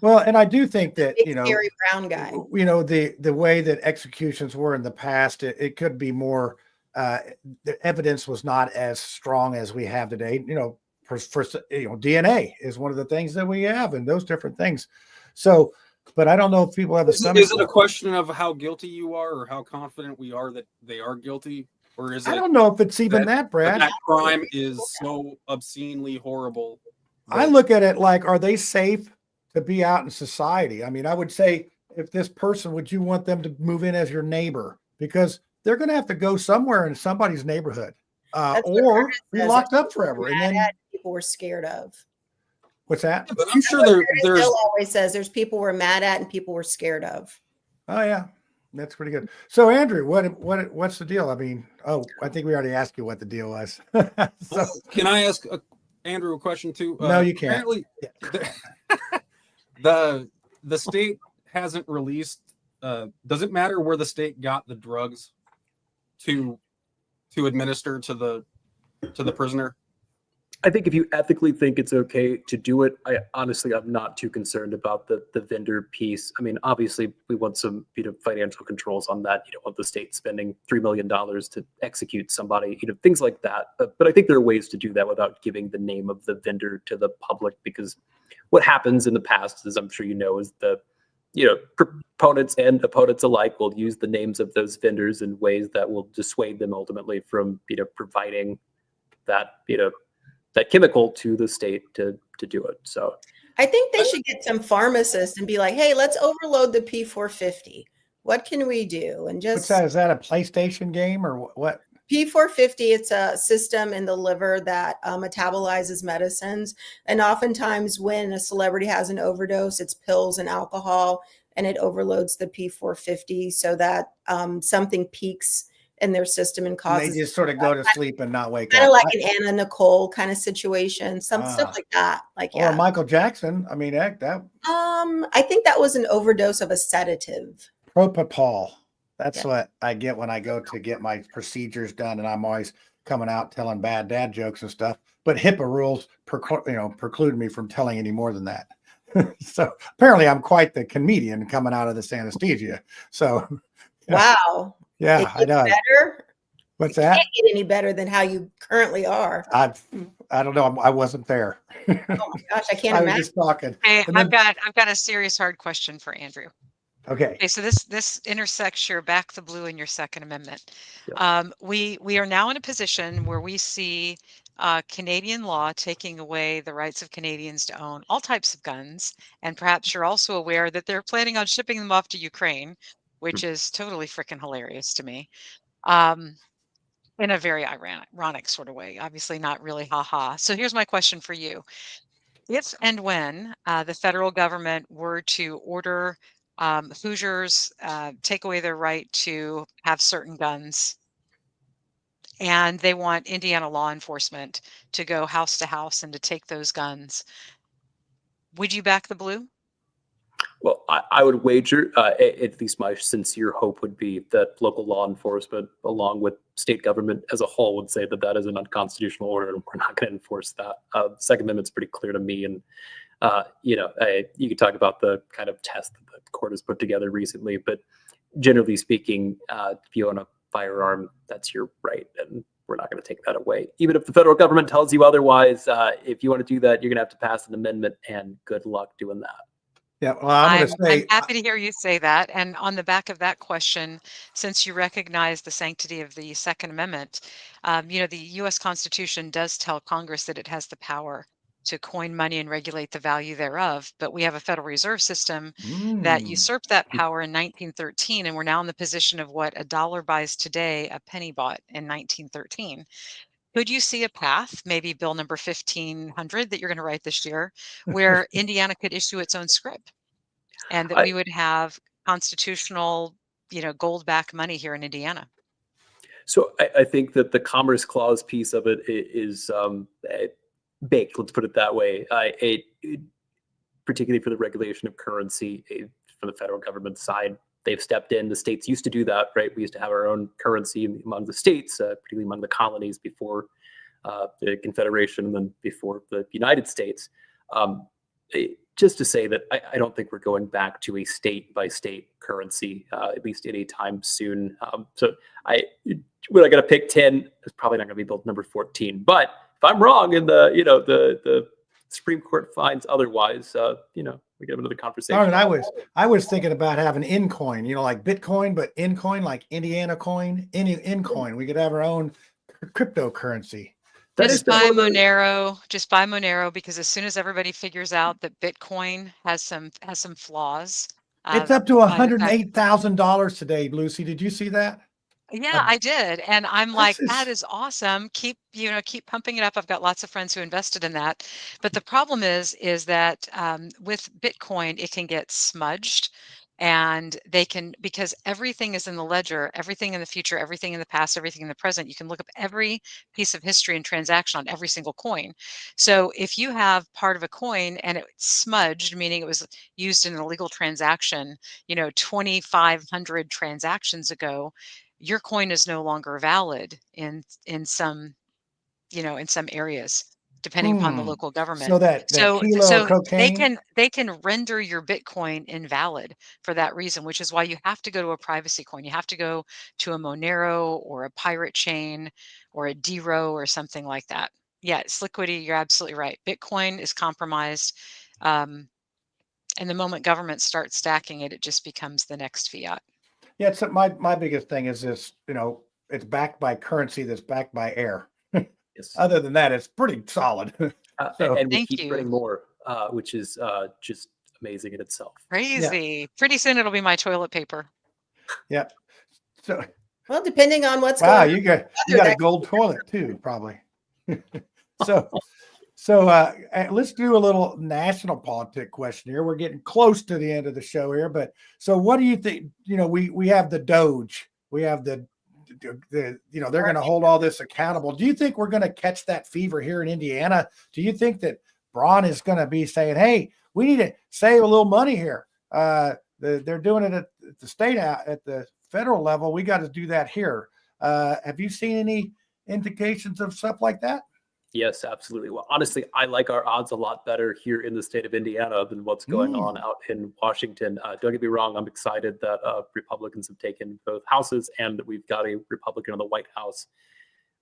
well, and I do think that big scary brown guy. the way that executions were in the past, it could be more. The evidence was not as strong as we have today. For DNA is one of the things that we have, and those different things. So, but I don't know if people have a stomach. Is it a question of how guilty you are, or how confident we are that they are guilty, or is it? I don't know if it's even that, Brad. That crime is so obscenely horrible. I look at it like, are they safe to be out in society? I mean, I would say, if this person, would you want them to move in as your neighbor? Because they're going to have to go somewhere in somebody's neighborhood, or be locked up forever. And then People were scared of. What's that? But I'm sure there's Bill always says there's people we're mad at and people we're scared of. Oh yeah, that's pretty good. So Andrew, what's the deal? I mean, I think we already asked you what the deal was. So, can I ask Andrew a question too? No, you can't. Apparently, the state hasn't released. Does it matter where the state got the drugs to administer to the prisoner? I think if you ethically think it's okay to do it, I'm not too concerned about the vendor piece. I mean, obviously, we want some financial controls on that. You don't want the state spending $3 million to execute somebody, things like that. But I think there are ways to do that without giving the name of the vendor to the public, because what happens in the past, as I'm sure you know, is the proponents and opponents alike will use the names of those vendors in ways that will dissuade them ultimately from providing that that chemical to the state to do it. So I think they should get some pharmacists and be like, hey, let's overload the P450. What can we do? And just what's that? Is that a PlayStation game or what? P450, it's a system in the liver that metabolizes medicines. And oftentimes when a celebrity has an overdose, it's pills and alcohol, and it overloads the P450 so that something peaks in their system and causes. They just sort of go to sleep and not wake up. Kind of like an Anna Nicole kind of situation, some stuff like that. Or Michael Jackson. I mean, that. I think that was an overdose of a sedative. Propofol. That's what I get when I go to get my procedures done, and I'm always coming out telling bad dad jokes and stuff. But HIPAA rules, preclude me from telling any more than that. So apparently, I'm quite the comedian coming out of this anesthesia. So, wow. Yeah, I know. Better. What's that? Can't get any better than how you currently are. I don't know. I wasn't there. Oh my gosh, I can't I imagine. was just talking. Hey, I've got a serious hard question for Andrew. Okay. So this intersects your back the blue and your Second Amendment. Yep. We are now in a position where we see Canadian law taking away the rights of Canadians to own all types of guns, and perhaps you're also aware that they're planning on shipping them off to Ukraine, which is totally freaking hilarious to me. In a very ironic sort of way, obviously not really haha. So here's my question for you. If and when the federal government were to order Hoosiers take away their right to have certain guns, and they want Indiana law enforcement to go house to house and to take those guns, would you back the blue? Well, I would wager, at least my sincere hope would be that local law enforcement, along with state government as a whole, would say that that is an unconstitutional order and we're not going to enforce that. The Second Amendment's pretty clear to me. And, you could talk about the kind of test that the court has put together recently, but generally speaking, if you own a firearm, that's your right. And we're not going to take that away. Even if the federal government tells you otherwise, if you want to do that, you're going to have to pass an amendment, and good luck doing that. Yeah, well, I'm going to I'm say, happy to hear you say that. And on the back of that question, since you recognize the sanctity of the Second Amendment, the U.S. Constitution does tell Congress that it has the power to coin money and regulate the value thereof. But we have a Federal Reserve System that usurped that power in 1913, and we're now in the position of what a dollar buys today, a penny bought in 1913. Could you see a path, maybe bill number 1500 that you're going to write this year, where Indiana could issue its own scrip and that I, we would have constitutional, gold back money here in Indiana? so I think that the Commerce Clause piece of it is baked. Let's put it that way. Particularly for the regulation of currency from the federal government side, they've stepped in. The states used to do that, right? We used to have our own currency among the states, particularly among the colonies before the Confederation and then before the United States. Just to say that I don't think we're going back to a state by state currency, at least any time soon. When I got to pick 10, it's probably not going to be bill number 14. But if I'm wrong and the Supreme Court finds otherwise, we get another conversation. I was thinking about having Incoin, like Bitcoin, but Incoin, like Indiana coin, Incoin. We could have our own cryptocurrency. Just buy Monero, because as soon as everybody figures out that Bitcoin has some flaws, it's up to $108,000 today. Lucy, did you see that? Yeah, I did. And I'm like, That's that is awesome. Keep pumping it up. I've got lots of friends who invested in that. But the problem is that with Bitcoin, it can get smudged, and because everything is in the ledger, everything in the future, everything in the past, everything in the present. You can look up every piece of history and transaction on every single coin. So if you have part of a coin and it's smudged, meaning it was used in an illegal transaction, 2,500 transactions ago, your coin is no longer valid in some areas, depending upon the local government. So that kilo of cocaine, they can render your Bitcoin invalid for that reason, which is why you have to go to a privacy coin. You have to go to a Monero or a Pirate Chain or a Dero or something like that. Yeah, it's liquidity. You're absolutely right. Bitcoin is compromised. And the moment government starts stacking it, it just becomes the next fiat. Yeah, so my biggest thing is this, it's backed by currency that's backed by air. Yes. Other than that, it's pretty solid. And we keep printing more, which is just amazing in itself. Crazy. Yeah. Pretty soon it'll be my toilet paper. Yeah. So, well, depending on what's going on. You got a gold toilet too, probably. So let's do a little national politic question here. We're getting close to the end of the show here, but so what do you think? We have the Doge, we have the they're going to hold all this accountable. Do you think we're going to catch that fever here in Indiana? Do you think that Braun is going to be saying, "Hey, we need to save a little money here"? They're doing it at the state, at the federal level. We got to do that here. Have you seen any indications of stuff like that? Yes, absolutely. Well, honestly, I like our odds a lot better here in the state of Indiana than what's going on out in Washington. Don't get me wrong. I'm excited that Republicans have taken both houses and that we've got a Republican in the White House.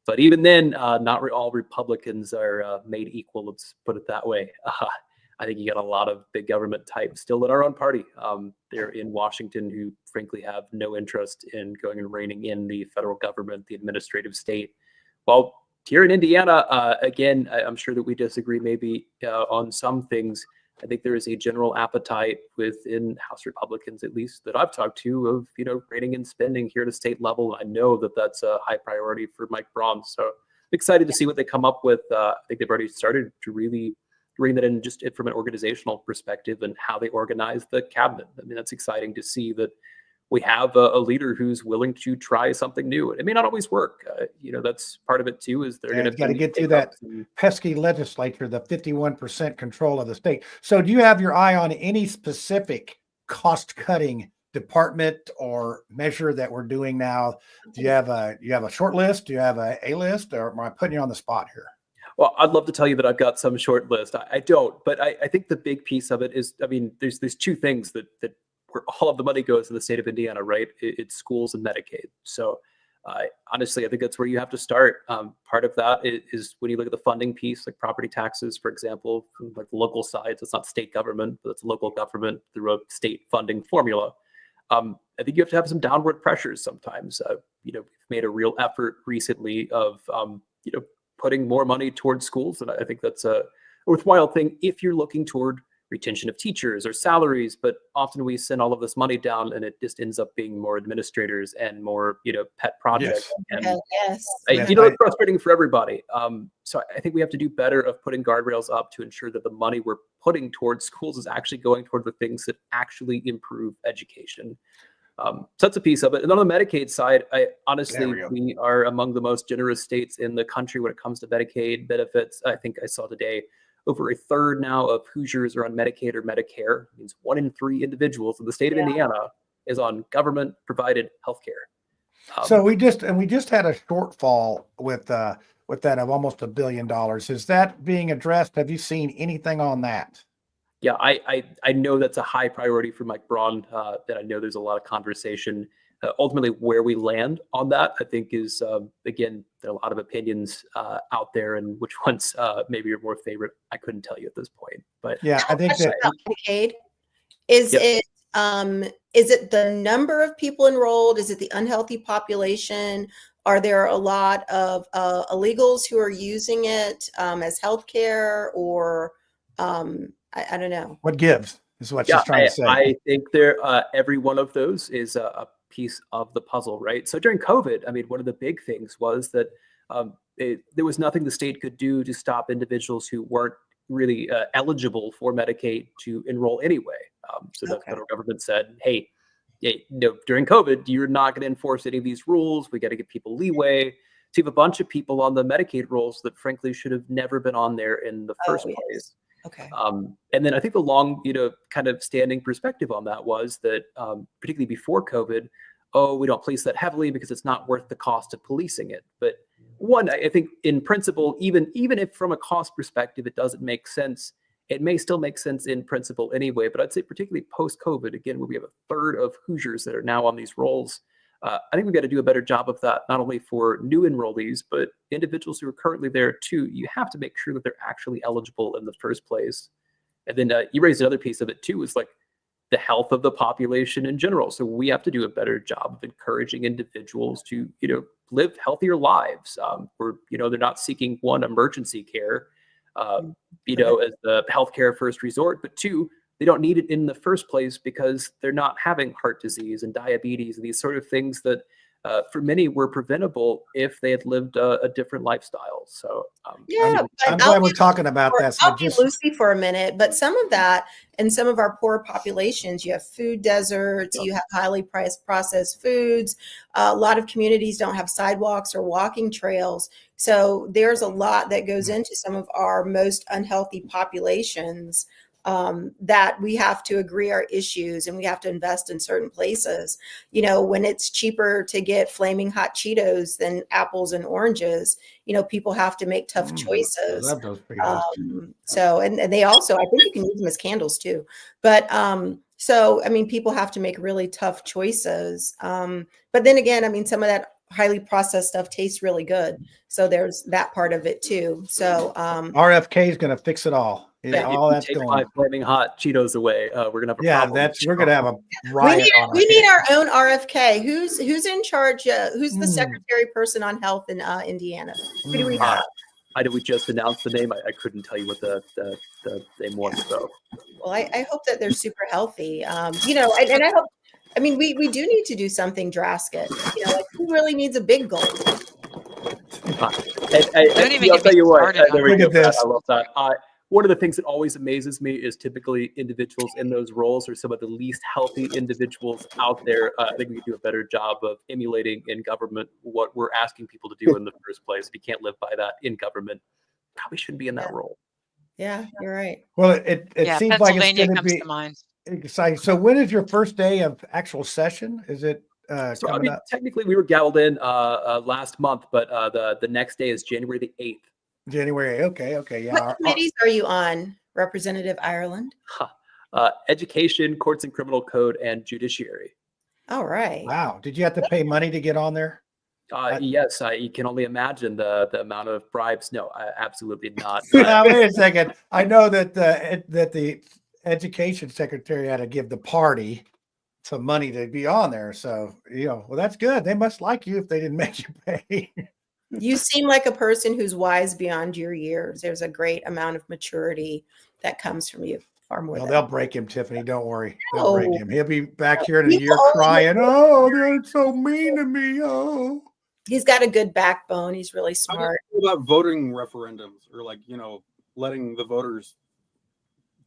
But even then, not all Republicans are made equal. Let's put it that way. I think you got a lot of big government types still in our own party. They're in Washington who frankly have no interest in going and reining in the federal government, the administrative state. Well, here in Indiana, again, I'm sure that we disagree maybe on some things. I think there is a general appetite within House Republicans, at least that I've talked to, of reining in spending here at a state level. I know that that's a high priority for Mike Braun. So I'm excited to see what they come up with. I think they've already started to really rein that in just from an organizational perspective and how they organize the cabinet. I mean, that's exciting to see that we have a leader who's willing to try something new. It may not always work. That's part of it too, is they're going to got to get through that pesky legislature, the 51% control of the state. So do you have your eye on any specific cost cutting department or measure that we're doing now? Do you have a short list? Do you have a list, or am I putting you on the spot here? Well, I'd love to tell you that I've got some short list. I don't, but I think the big piece of it is, there's two things that where all of the money goes in the state of Indiana, right? It's schools and Medicaid. So Honestly, I think that's where you have to start. Part of that is when you look at the funding piece, like property taxes, for example, from like the local sides. It's not state government, but it's local government through a state funding formula. I think you have to have some downward pressures sometimes. We've made a real effort recently of putting more money towards schools, and I think that's a worthwhile thing if you're looking toward retention of teachers or salaries. But often we send all of this money down, and it just ends up being more administrators and more pet projects. And it's frustrating for everybody. So I think we have to do better of putting guardrails up to ensure that the money we're putting towards schools is actually going toward the things that actually improve education. So that's a piece of it. And on the Medicaid side, we are among the most generous states in the country when it comes to Medicaid benefits. I think I saw today over a third now of Hoosiers are on Medicaid or Medicare. It means 1 in 3 individuals in the state of Indiana is on government provided healthcare. So we just had a shortfall with that of almost $1 billion. Is that being addressed? Have you seen anything on that? Yeah, I know that's a high priority for Mike Braun. That I know there's a lot of conversation. Ultimately, where we land on that, I think, is again, there are a lot of opinions out there, and which ones maybe are more favorite. I couldn't tell you at this point, but yeah, I think that Medicaid is it. Is it the number of people enrolled? Is it the unhealthy population? Are there a lot of illegals who are using it as healthcare, or I don't know. What gives is what she's trying to say. I think every one of those is a piece of the puzzle, right? So during COVID, I mean, one of the big things was that there was nothing the state could do to stop individuals who weren't really eligible for Medicaid to enroll anyway. So the federal government said, hey, during COVID, you're not going to enforce any of these rules. We got to give people leeway. So you have a bunch of people on the Medicaid rolls that frankly should have never been on there in the first place. Okay. And then I think the long, kind of standing perspective on that was that, particularly before COVID, we don't police that heavily because it's not worth the cost of policing it. But one, I think in principle, even if from a cost perspective, it doesn't make sense, it may still make sense in principle anyway. But I'd say particularly post-COVID, again, where we have a third of Hoosiers that are now on these rolls, I think we've got to do a better job of that, not only for new enrollees, but individuals who are currently there too. You have to make sure that they're actually eligible in the first place. And then you raised another piece of it too, is like the health of the population in general. So we have to do a better job of encouraging individuals to, live healthier lives, where, they're not seeking one, emergency care, as the healthcare first resort, but two, they don't need it in the first place because they're not having heart disease and diabetes and these sort of things that for many were preventable if they had lived a different lifestyle. So I'm glad we're talking about that. I'll be Lucy for a minute, but some of that in some of our poor populations, you have food deserts, you have highly priced processed foods. A lot of communities don't have sidewalks or walking trails. So there's a lot that goes into some of our most unhealthy populations that we have to agree are issues, and we have to invest in certain places. When it's cheaper to get flaming hot Cheetos than apples and oranges, people have to make tough choices. I love those So, and they also, I think you can use them as candles too. But so, I mean, people have to make really tough choices. But then again, I mean, some of that highly processed stuff tastes really good. So there's that part of it too. So RFK is going to fix it all. All that's take going. 5 flaming hot Cheetos away. We're gonna have a problem. We're gonna have a riot. We need our own RFK. Who's in charge? Who's the secretary person on health in Indiana? Who do we have? I know we just announced the name. I couldn't tell you what the name was. So, well, I hope that they're super healthy. And I hope. I mean, we do need to do something drastic. Who really needs a big goal? I'll tell you what. Look at this. I love that. One of the things that always amazes me is typically individuals in those roles are some of the least healthy individuals out there. I think we can do a better job of emulating in government what we're asking people to do in the first place. If you can't live by that in government, probably shouldn't be in that role. Yeah, you're right. Well, it seems like it's going to be exciting. So when is your first day of actual session? Is it coming up? Technically, we were gaveled in last month, but the next day is January the 8th. January. Okay. Yeah. What committees are you on, Representative Ireland? Education, Courts and Criminal Code, and Judiciary. All right. Wow. Did you have to pay money to get on there? Yes, I can only imagine the amount of bribes. No, absolutely not. Now, wait a second. I know that the education secretary had to give the party some money to be on there. So, well, that's good. They must like you if they didn't make you pay. You seem like a person who's wise beyond your years. There's a great amount of maturity that comes from you, far more Well, than they'll break him, Tiffany. Don't worry. They'll No. break him. He'll be back here in a People year only crying, look- oh, they're so mean to me. Oh. He's got a good backbone. He's really How do you smart. feel about voting referendums or letting the voters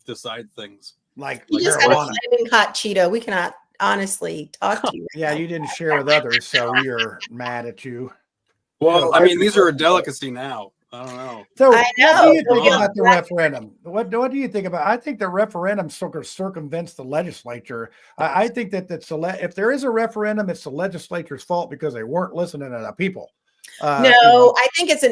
decide things? Like You just got a marijuana. flaming hot Cheeto. We cannot honestly talk to you. right Yeah, now. you didn't share with others, so we are mad at you. Well, I mean, these are a delicacy now. I don't know. So I what do know. you think Come about on. the referendum? What do you think about? I think the referendum sort of circumvents the legislature. I think that if there is a referendum, it's the legislature's fault because they weren't listening to the people. No, I think it's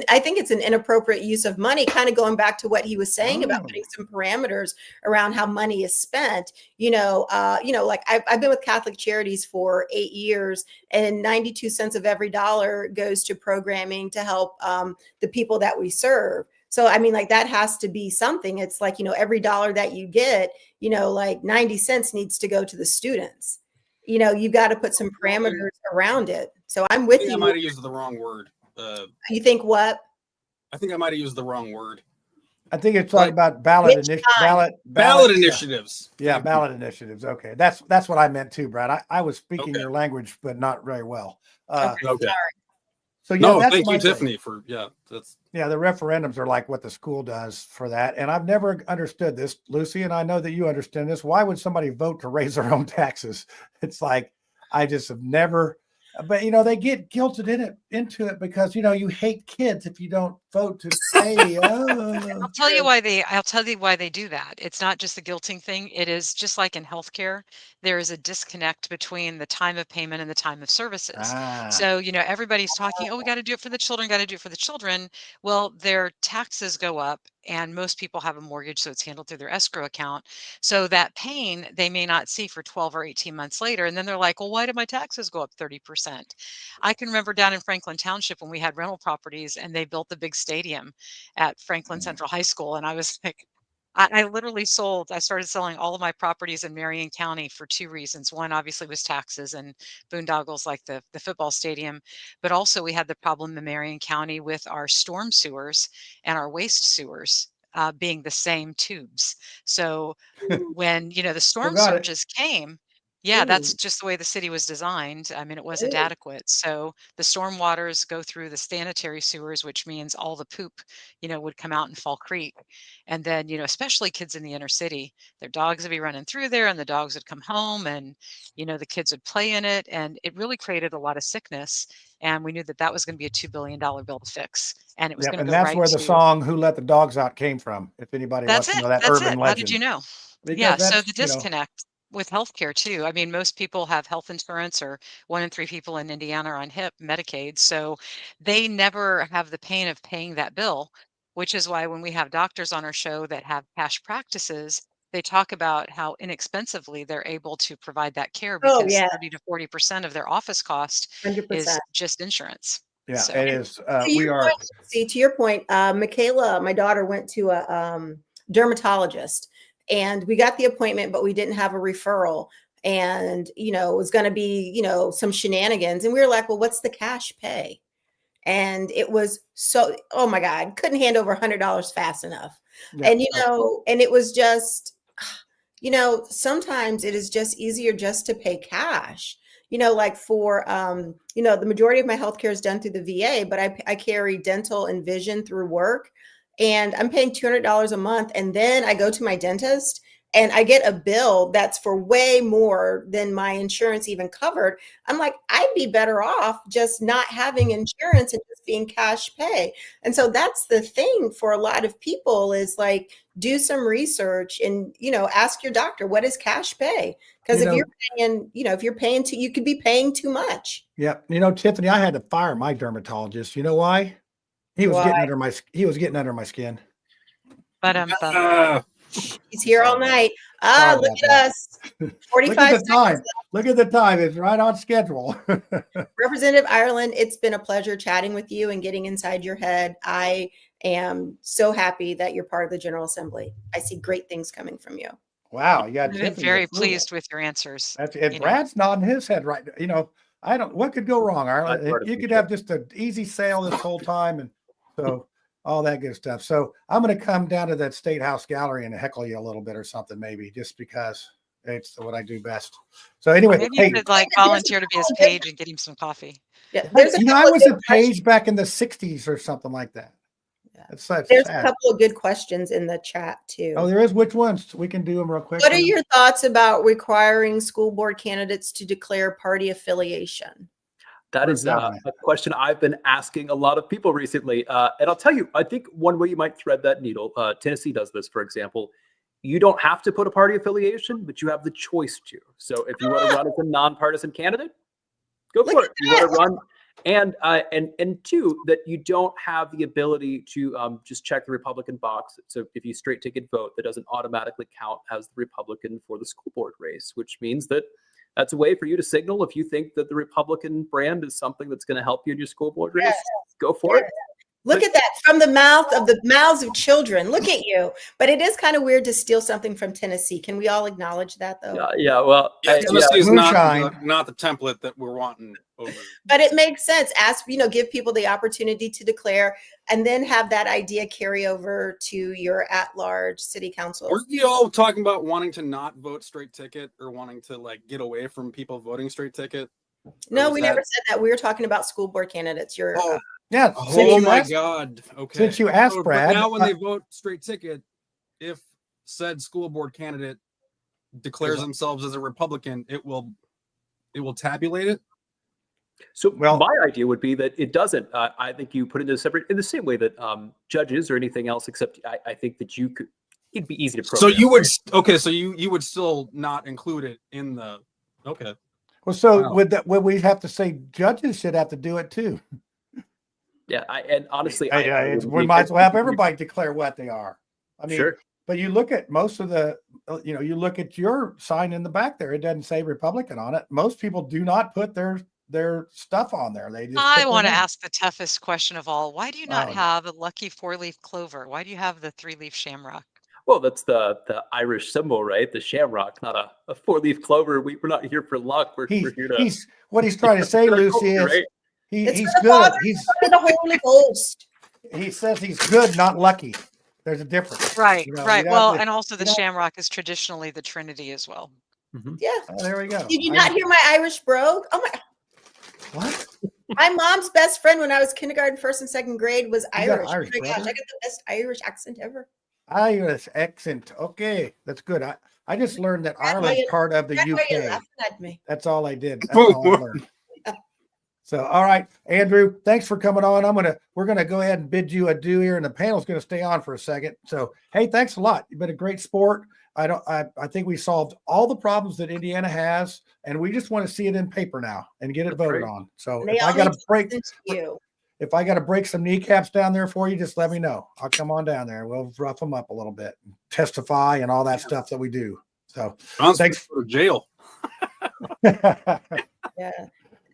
an inappropriate use of money, kind of going back to what he was saying about putting some parameters around how money is spent. Like I've been with Catholic Charities for 8 years, and 92 cents of every dollar goes to programming to help the people that we serve. So I mean, like that has to be something. It's like, every dollar that you get, like 90 cents needs to go to the students. You got to put some parameters around it. So I'm with I you. might have used the wrong word. You think what? I think I might have used the wrong word. I think it's talking about ballot initiatives. Yeah, ballot initiatives. Okay, that's what I meant too, Brad. I was speaking your language, but not very well. Okay. So yeah, no, that's thank my you, thing. Tiffany, for the referendums are like what the school does for that, and I've never understood this, Lucy, and I know that you understand this. Why would somebody vote to raise their own taxes? It's like I just have never. But they get guilted into it because you hate kids if you don't vote to pay. I'll tell you why they do that. It's not just the guilting thing. It is just like in healthcare, there is a disconnect between the time of payment and the time of services. So, everybody's talking, oh, we got to do it for the children, got to do it for the children. Well, their taxes go up and most people have a mortgage, so it's handled through their escrow account. So that pain they may not see for 12 or 18 months later. And then they're like, well, why did my taxes go up 30%? I can remember down in Franklin Township when we had rental properties and they built the big stadium at Franklin Central High School. And I was like, I literally started selling all of my properties in Marion County for two reasons. One, obviously, was taxes and boondoggles like the football stadium. But also, we had the problem in Marion County with our storm sewers and our waste sewers being the same tubes. So when, the storm got it. surges came, that's just the way the city was designed. I mean, it wasn't adequate. So the storm waters go through the sanitary sewers, which means all the poop, would come out in Fall Creek. And then, especially kids in the inner city, their dogs would be running through there and the dogs would come home and, the kids would play in it. And it really created a lot of sickness. And we knew that was going to be a $2 billion bill to fix. And it was going to and go that's right where the to song "Who Let the Dogs Out" came from. If anybody wants to know that That's urban it. legend, How did you know? Because So that's the disconnect with healthcare too. I mean, most people have health insurance, or 1 in 3 people in Indiana are on HIP Medicaid. So they never have the pain of paying that bill, which is why when we have doctors on our show that have cash practices, they talk about how inexpensively they're able to provide that care Oh, because yeah. 30 to 40% of their office cost 100%. is just insurance. Yeah, So it is. To We your are. point, see, to your point, Michaela, my daughter, went to a dermatologist, and we got the appointment, but we didn't have a referral. And it was going to be some shenanigans, and we were like, well, what's the cash pay? And it was so, oh my God, couldn't hand over $100 fast enough. Yeah. And and it was just, sometimes it is just easier just to pay cash. Like for the majority of my healthcare is done through the VA, but I carry dental and vision through work, and I'm paying $200 a month. And then I go to my dentist and I get a bill that's for way more than my insurance even covered. I'm like, I'd be better off just not having insurance and just being cash pay. And so that's the thing for a lot of people is like, do some research and, ask your doctor, what is cash pay? Because if you're paying too, you could be paying too much. Yeah. Tiffany, I had to fire my dermatologist. You know why? He was getting under my skin. But He's here all night. Look at us. 45 Look at the time. seconds Look at the time. It's right on schedule. Representative Ireland, it's been a pleasure chatting with you and getting inside your head. I am so happy that you're part of the General Assembly. I see great things coming from you. Wow. You got I've been Tiffany's very approval. pleased with your answers. That's you it. know. Brad's nodding his head right. You know, I don't. What could go wrong, Ireland? You could have just an easy sail this whole time, and so all that good stuff. So I'm going to come down to that State House gallery and heckle you a little bit or something, maybe, just because it's what I do best. So anyway, Maybe hey, you could like volunteer to be his page and get him some coffee. Yeah, there's I was a page back in the '60s or something like that. That's There's sad. a couple of good questions in the chat too. Oh, there is. Which ones? We can do them real quick. What are your thoughts about requiring school board candidates to declare party affiliation? That Where's is that a one? question I've been asking a lot of people recently. And I'll tell you, I think one way you might thread that needle, Tennessee does this, for example. You don't have to put a party affiliation, but you have the choice to. So if you want to run as a nonpartisan candidate, go for it. You want to run. And two, that you don't have the ability to just check the Republican box. So if you straight ticket vote, that doesn't automatically count as the Republican for the school board race, which means that that's a way for you to signal if you think that the Republican brand is something that's going to help you in your school board race. Go for it. Look at that from the mouths of children. Look at you. But it is kind of weird to steal something from Tennessee. Can we all acknowledge that though? Yeah. Well, Tennessee is Moonshine. not the template that we're wanting over. But it makes sense. Give people the opportunity to declare and then have that idea carry over to your at-large city council. Weren't you all talking about wanting to not vote straight ticket or wanting to like get away from people voting straight ticket? No, we never said that. We were talking about school board candidates. Yeah. Oh my God. Okay. Since you asked, But Brad, now when they vote straight ticket, if said school board candidate declares themselves as a Republican, it will tabulate it. So my idea would be that it doesn't. I think you put it in the same way that judges or anything else, except I think that it'd be easy to program. So you would So you would still not include it in the okay. Well, so would we have to say judges should have to do it too? Yeah, and honestly, we might as well have everybody declare what they are. I mean, sure. But you look at most of the, you look at your sign in the back there. It doesn't say Republican on it. Most people do not put their stuff on there. They just. I want to ask the toughest question of all. Why do you not have a lucky 4-leaf clover? Why do you have the 3-leaf shamrock? Well, that's the Irish symbol, right? The shamrock, not a 4-leaf clover. We're not here for luck. We're here to. What he's trying to say, Lucy, is right? he's good. He's the Holy Ghost. He says he's good, not lucky. There's a difference. Right, right. Well, and also the you know- shamrock is traditionally the Trinity as well. Yeah. Oh, there we go. Did you not hear my Irish brogue? Oh my. What? My mom's best friend when I was kindergarten, first and second grade was You got Irish. Irish, Oh my gosh, brother? I got the best Irish accent ever. Irish accent. Okay, that's good. I just learned that Ireland's part of the That's why you're UK. laughing at me. That's all I did. That's all I learned. So, all right, Andrew, thanks for coming on. We're gonna go ahead and bid you adieu here, and the panel's gonna stay on for a second. So, hey, thanks a lot. You've been a great sport. I think we solved all the problems that Indiana has, and we just want to see it in paper now and get it voted on. So, They if all I got need to to you. if I got to break some kneecaps down there for you, just let me know. I'll come on down there. We'll rough them up a little bit, testify, and all that stuff that we do. So, thanks for jail. Yeah.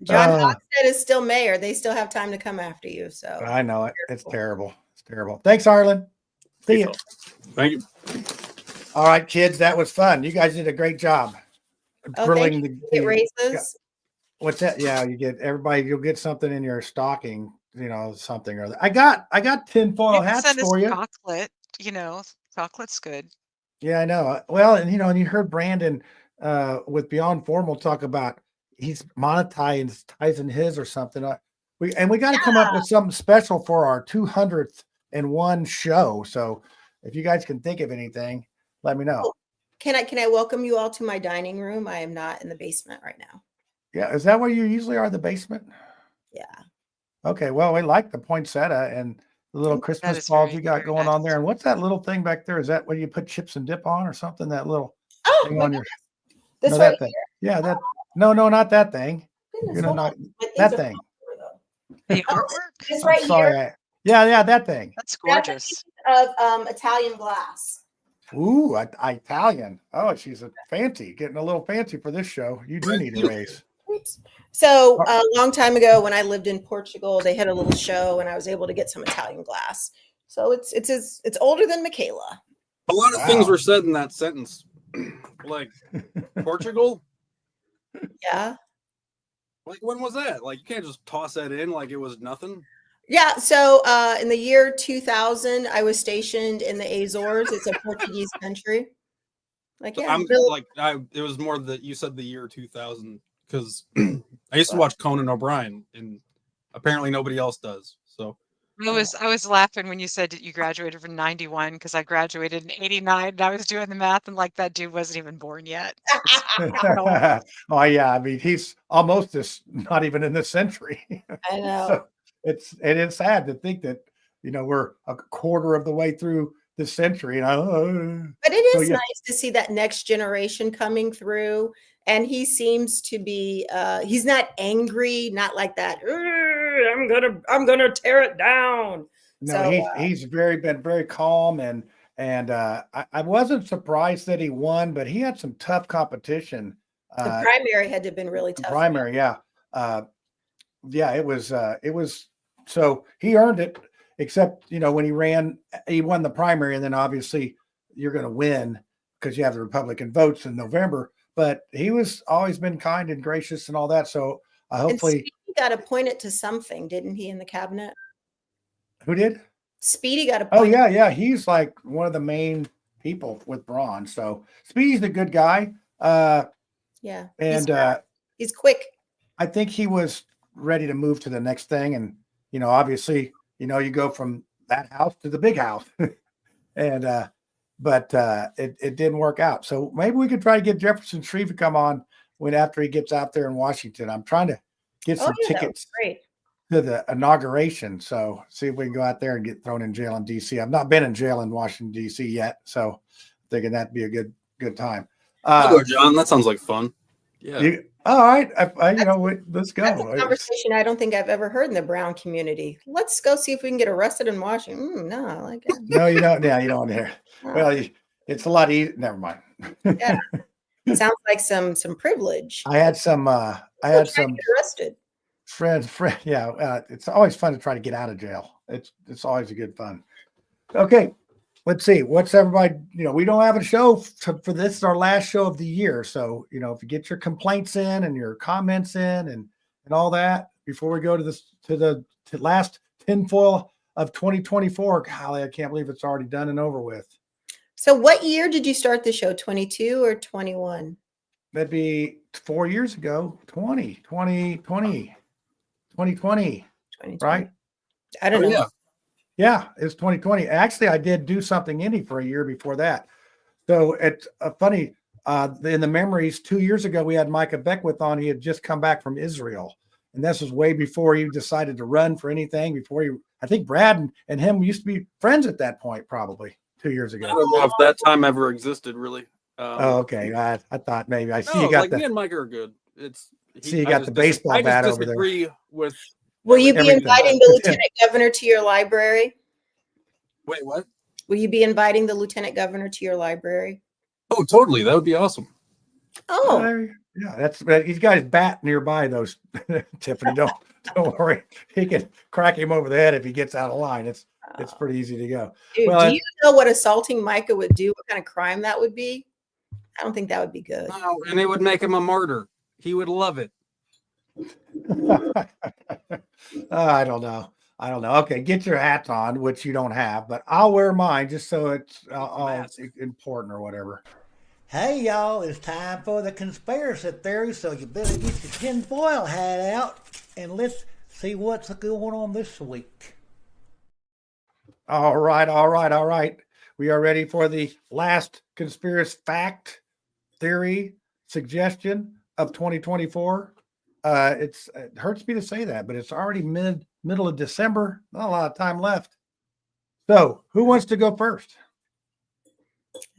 John Hockstead is still mayor. They still have time to come after you. So I know it. It's terrible. It's terrible. Thanks, Arlen. See you. Thank you. All right, kids, that was fun. You guys did a great job. Thank you. Get raises. What's that? Yeah, you get everybody. You'll get something in your stocking. Something or other. I got tinfoil hats Send us for you. chocolate. Chocolate's good. Yeah, I know. Well, and you heard Brandon with Beyond Formal talk about he's monetizing his or something. We got to come up with something special for our 201 show. So if you guys can think of anything, let me know. Can I welcome you all to my dining room? I am not in the basement right now. Yeah, is that where you usually are? The basement? Yeah. Okay. Well, we like the poinsettia and the little Christmas balls you got going on there. And what's that little thing back there? Is that what you put chips and dip on or something? That little thing on your this that thing. Yeah, that no, not that thing. Not that thing. The artwork? It's right sorry. here. Yeah, that thing. That's gorgeous. Of Italian glass. Ooh, Italian. Oh, she's a fancy, getting a little fancy for this show. You do need a raise. So a long time ago, when I lived in Portugal, they had a little show, and I was able to get some Italian glass. So it's older than Michaela. A lot of things were said in that sentence, like Portugal. Yeah. Like, when was that? Like, you can't just toss that in like it was nothing. Yeah. So in the year 2000, I was stationed in the Azores. It's a Portuguese country. Like, yeah, It was more that you said the year 2000 because I used to watch Conan O'Brien, and apparently nobody else does. So I was laughing when you said that you graduated from 91 because I graduated in 89 and I was doing the math and like that dude wasn't even born yet. Oh yeah, I mean he's almost not even in this century. I know. So it's sad to think that we're a quarter of the way through this century. But it is nice to see that next generation coming through, and he seems to be he's not angry, not like that. I'm gonna tear it down. No, So, he's been very calm, and I wasn't surprised that he won, but he had some tough competition. the primary had to have been really tough. Primary, yeah. Yeah, it was so he earned it, except when he won the primary, and then obviously you're going to win because you have the Republican votes in November. But he was always been kind and gracious and all that. So hopefully he got appointed to something, didn't he, in the cabinet? Who did? Speedy got appointed. appointed. Oh yeah, he's like one of the main people with Braun. So Speedy's a good guy. Yeah, and he's quick. I think he was ready to move to the next thing, and obviously, you go from that house to the big house, and but it didn't work out. So maybe we could try to get Jefferson Shreve to come on after he gets out there in Washington. I'm trying to get some tickets to the inauguration. So see if we can go out there and get thrown in jail in DC. I've not been in jail in Washington DC yet, so thinking that'd be a good time. I'll go, John. That sounds like fun. Yeah. All right. Let's go. That's a conversation I don't think I've ever heard in the Brown community. Let's go see if we can get arrested in Washington. No, like no, you don't. Yeah, you don't hear. Well, it's a lot easier. Never mind. Yeah, it sounds like some privilege. I had some. Arrested. Friends. Yeah, it's always fun to try to get out of jail. It's always a good fun. Okay. Let's see. What's everybody, we don't have a show for this. Is our last show of the year. So, if you get your complaints in and your comments in and all that before we go to the last tinfoil of 2024, golly, I can't believe it's already done and over with. So what year did you start the show? 22 or 21? That'd be 4 years ago, 2020, right? I don't know. Yeah. Yeah, it's 2020. Actually, I did do something indie for a year before that. So it's funny. In the memories, 2 years ago, we had Micah Beckwith on. He had just come back from Israel. And this was way before he decided to run for anything. I think Brad and him used to be friends at that point, probably 2 years ago. I don't know if that time ever existed, really. Okay. I thought maybe. I see you got me and Mike are good. You got the baseball bat over there. I disagree with. Will you be inviting the lieutenant governor to your library? Wait, what? Will you be inviting the lieutenant governor to your library? Oh, totally. That would be awesome. Oh, yeah. He's got his bat nearby. Those Tiffany, don't worry. He can crack him over the head if he gets out of line. It's pretty easy to go. Dude, do you know what assaulting Micah would do? What kind of crime that would be? I don't think that would be good. No, and it would make him a martyr. He would love it. I don't know. Okay, get your hats on, which you don't have, but I'll wear mine just so it's important or whatever. Hey, y'all, it's time for the conspiracy theory, so you better get your tinfoil hat out, and let's see what's going on this week. All right. We are ready for the last conspiracy fact, theory, suggestion of 2024. It hurts me to say that, but it's already middle of December. Not a lot of time left. So who wants to go first?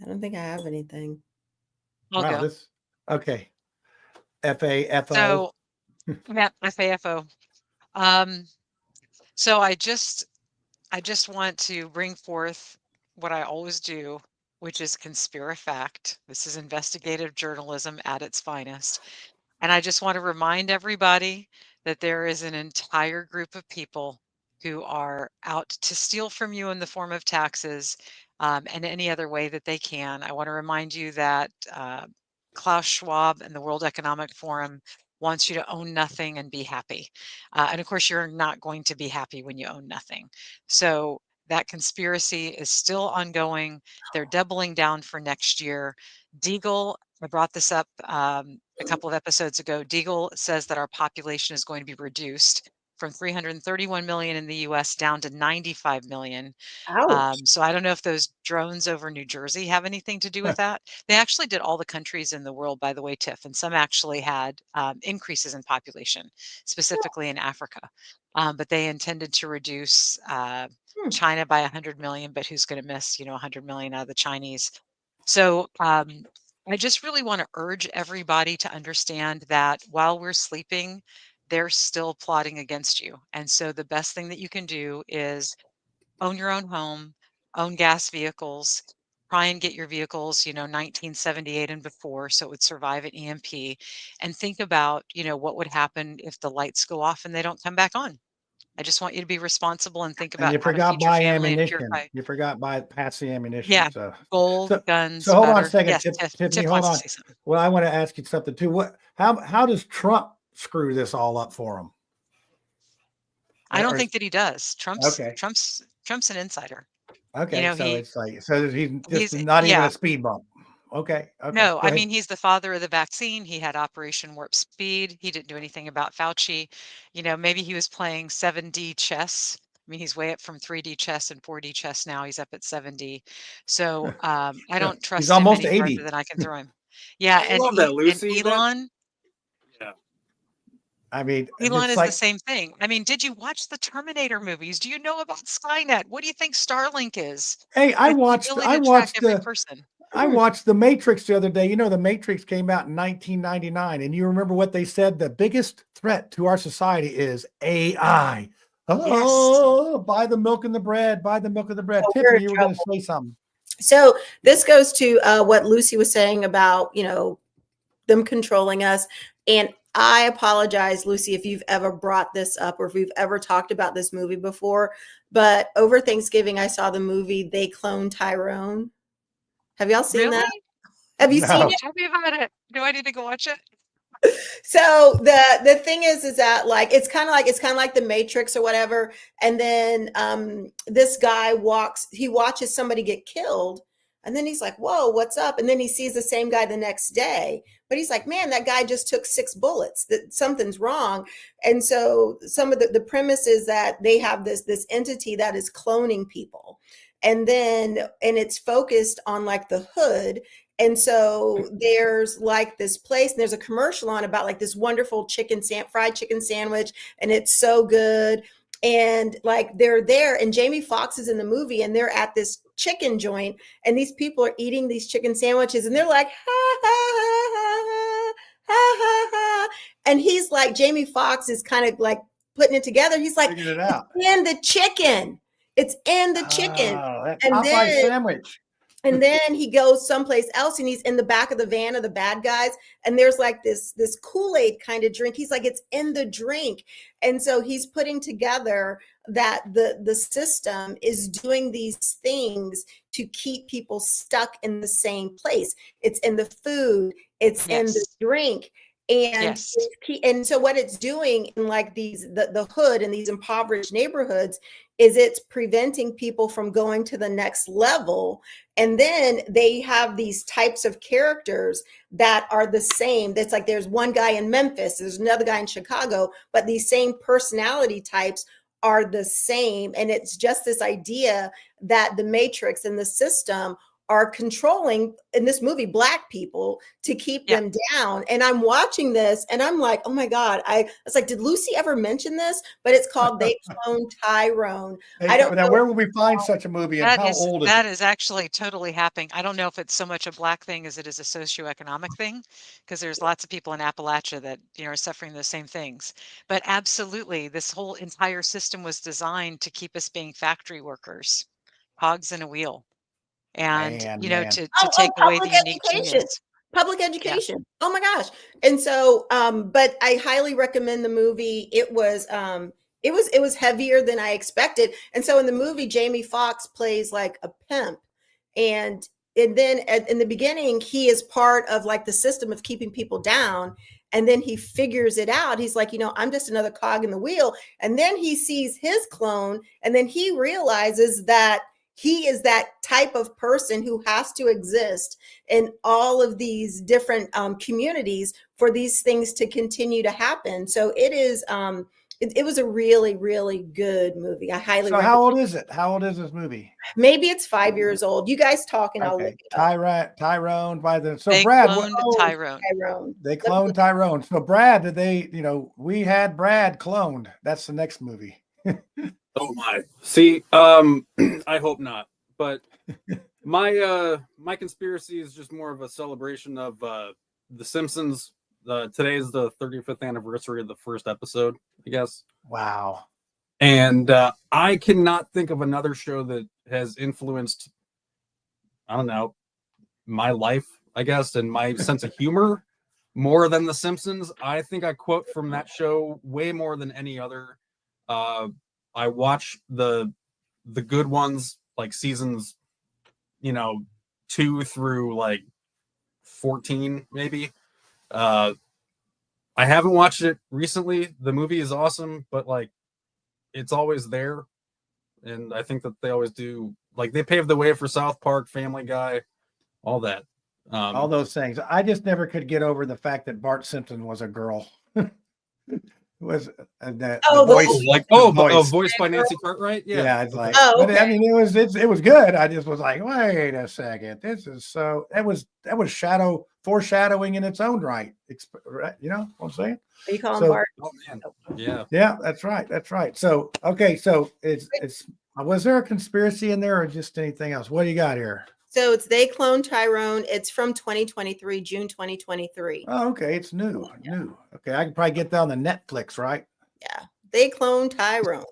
I don't think I have anything. I'll go. Okay. FAFO. So, yeah, FAFO. So I just want to bring forth what I always do which is Conspirafact. This is investigative journalism at its finest. And I just want to remind everybody that there is an entire group of people who are out to steal from you in the form of taxes and any other way that they can. I want to remind you that Klaus Schwab and the World Economic Forum wants you to own nothing and be happy. And of course, you're not going to be happy when you own nothing. So that conspiracy is still ongoing. They're doubling down for next year. Deagle, I brought this up a couple of episodes ago. Deagle says that our population is going to be reduced from 331 million in the US down to 95 million. Ouch. So I don't know if those drones over New Jersey have anything to do with that. They actually did all the countries in the world, by the way, Tiff, and some actually had increases in population, specifically in Africa. But they intended to reduce China by 100 million, but who's going to miss, 100 million out of the Chinese? So I just really want to urge everybody to understand that while we're sleeping, they're still plotting against you. And so the best thing that you can do is own your own home, own gas vehicles, try and get your vehicles, 1978 and before, so it would survive an EMP, and think about, what would happen if the lights go off and they don't come back on. I just want you to be responsible and think And about you how to forgot feed your buy family and ammunition. purify. You forgot buy Patsy ammunition. Yeah, So, gold, so, guns, so hold on a butter. second, Yes, Tiffany. Tiff Hold wants to on. say something. Well, I want to ask you something too. How does Trump screw this all up for him? I don't think that he does. Okay. Trump's an insider. Okay. So He it's like, so he's just he's not even yeah. a speed bump. Okay. Okay. No, Go I ahead. mean, he's the father of the vaccine. He had Operation Warp Speed. He didn't do anything about Fauci. Maybe he was playing 7D chess. I mean, he's way up from 3D chess and 4D chess now. He's up at 7D. So I Yeah, don't he's trust him almost any farther 80. than I can throw him. Yeah, I love that, And Lucy. Elon, Yeah. I mean, Elon it's is the like, same thing. I mean, did you watch the Terminator movies? Do you know about Skynet? What do you think Starlink is? hey, It's the ability to track every person. I watched The Matrix the other day. You know, The Matrix came out in 1999, and you remember what they said? The biggest threat to our society is AI. Oh, buy the milk and the bread. Buy the milk and the bread. Oh, we're Tiffany, in you were going to trouble. say something. So this goes to what Lucy was saying about, them controlling us. And I apologize, Lucy, if you've ever brought this up or if we've ever talked about this movie before. But over Thanksgiving, I saw the movie They Cloned Tyrone. Have y'all seen Really? that? Have you seen it? Tell me about it. Do I need to go watch it? So the thing is that like it's kind of like the Matrix or whatever. And then this guy watches somebody get killed, and then he's like, "Whoa, what's up?" And then he sees the same guy the next day, but he's like, "Man, that guy just took 6 bullets. That something's wrong." And so some of the premise is that they have this entity that is cloning people, and it's focused on like the hood. And so there's like this place, and there's a commercial on about like this wonderful fried chicken sandwich, and it's so good. And like they're there, and Jamie Foxx is in the movie, and they're at this chicken joint, and these people are eating these chicken sandwiches, and they're like, ha ha ha ha ha ha ha. And he's like, Jamie Foxx is kind of like putting it together. He's like, Figured it out. it's in the chicken. It's in the chicken. Oh, that And Popeye then sandwich. and then he goes someplace else, and he's in the back of the van of the bad guys, and there's like this Kool-Aid kind of drink. He's like, it's in the drink. And so he's putting together that the system is doing these things to keep people stuck in the same place. It's in the food, it's in the drink. And and so what it's doing in like the hood and these impoverished neighborhoods is it's preventing people from going to the next level. And then they have these types of characters that are the same. That's like there's one guy in Memphis, there's another guy in Chicago, but these same personality types are the same. And it's just this idea that the Matrix and the system are controlling, in this movie, Black people to keep them down. And I'm watching this and I'm like, oh my God. I was like, did Lucy ever mention this? But it's called They Cloned Tyrone. Hey, I don't now, know. where will we find such a movie, and how old is That it? is actually totally happening. I don't know if it's so much a Black thing as it is a socioeconomic thing, because there's lots of people in Appalachia that are suffering the same things. But absolutely, this whole entire system was designed to keep us being factory workers, cogs in a wheel. and Man. to Oh, take away the public unique education. genius. Public Yeah. education. Oh my gosh. And so, but I highly recommend the movie. It was heavier than I expected. And so in the movie, Jamie Foxx plays like a pimp. And then in the beginning, he is part of like the system of keeping people down. And then he figures it out. He's like, I'm just another cog in the wheel. And then he sees his clone, and then he realizes that he is that type of person who has to exist in all of these different communities for these things to continue to happen. So it is, it was a really, really good movie. I highly So recommend. how old is it? How old is this movie? Maybe it's 5 years old. You guys talk and I'll look Okay, it up. Tyrone by the They Brad. cloned Tyrone. Tyrone. They cloned Tyrone. So Brad, did they? We had Brad cloned. That's the next movie. Oh my. See, I hope not. But my conspiracy is just more of a celebration of The Simpsons. Today is the 35th anniversary of the first episode, I guess. Wow. And I cannot think of another show that has influenced, I don't know, my life, I guess, and my sense of humor more than The Simpsons. I think I quote from that show way more than any other. I watch the good ones, like seasons, 2 through like 14, maybe. I haven't watched it recently. The movie is awesome, but like it's always there. And I think that they always do, like they paved the way for South Park, Family Guy, all that. All those things. I just never could get over the fact that Bart Simpson was a girl. Was the voice. Voiced by Nancy Cartwright. Yeah, it's like, Oh, but okay. I mean, it was good. I just was like, wait a second, this is so. That was foreshadowing in its own right. You know what I'm saying? Are you calling So- Bart? Oh man, yeah. Yeah, that's right. That's right. So okay, so it's was there a conspiracy in there or just anything else? What do you got here? So it's They Cloned Tyrone. It's from 2023, June 2023. Oh, okay, it's new. Okay, I can probably get that on the Netflix, right? Yeah. They Cloned Tyrone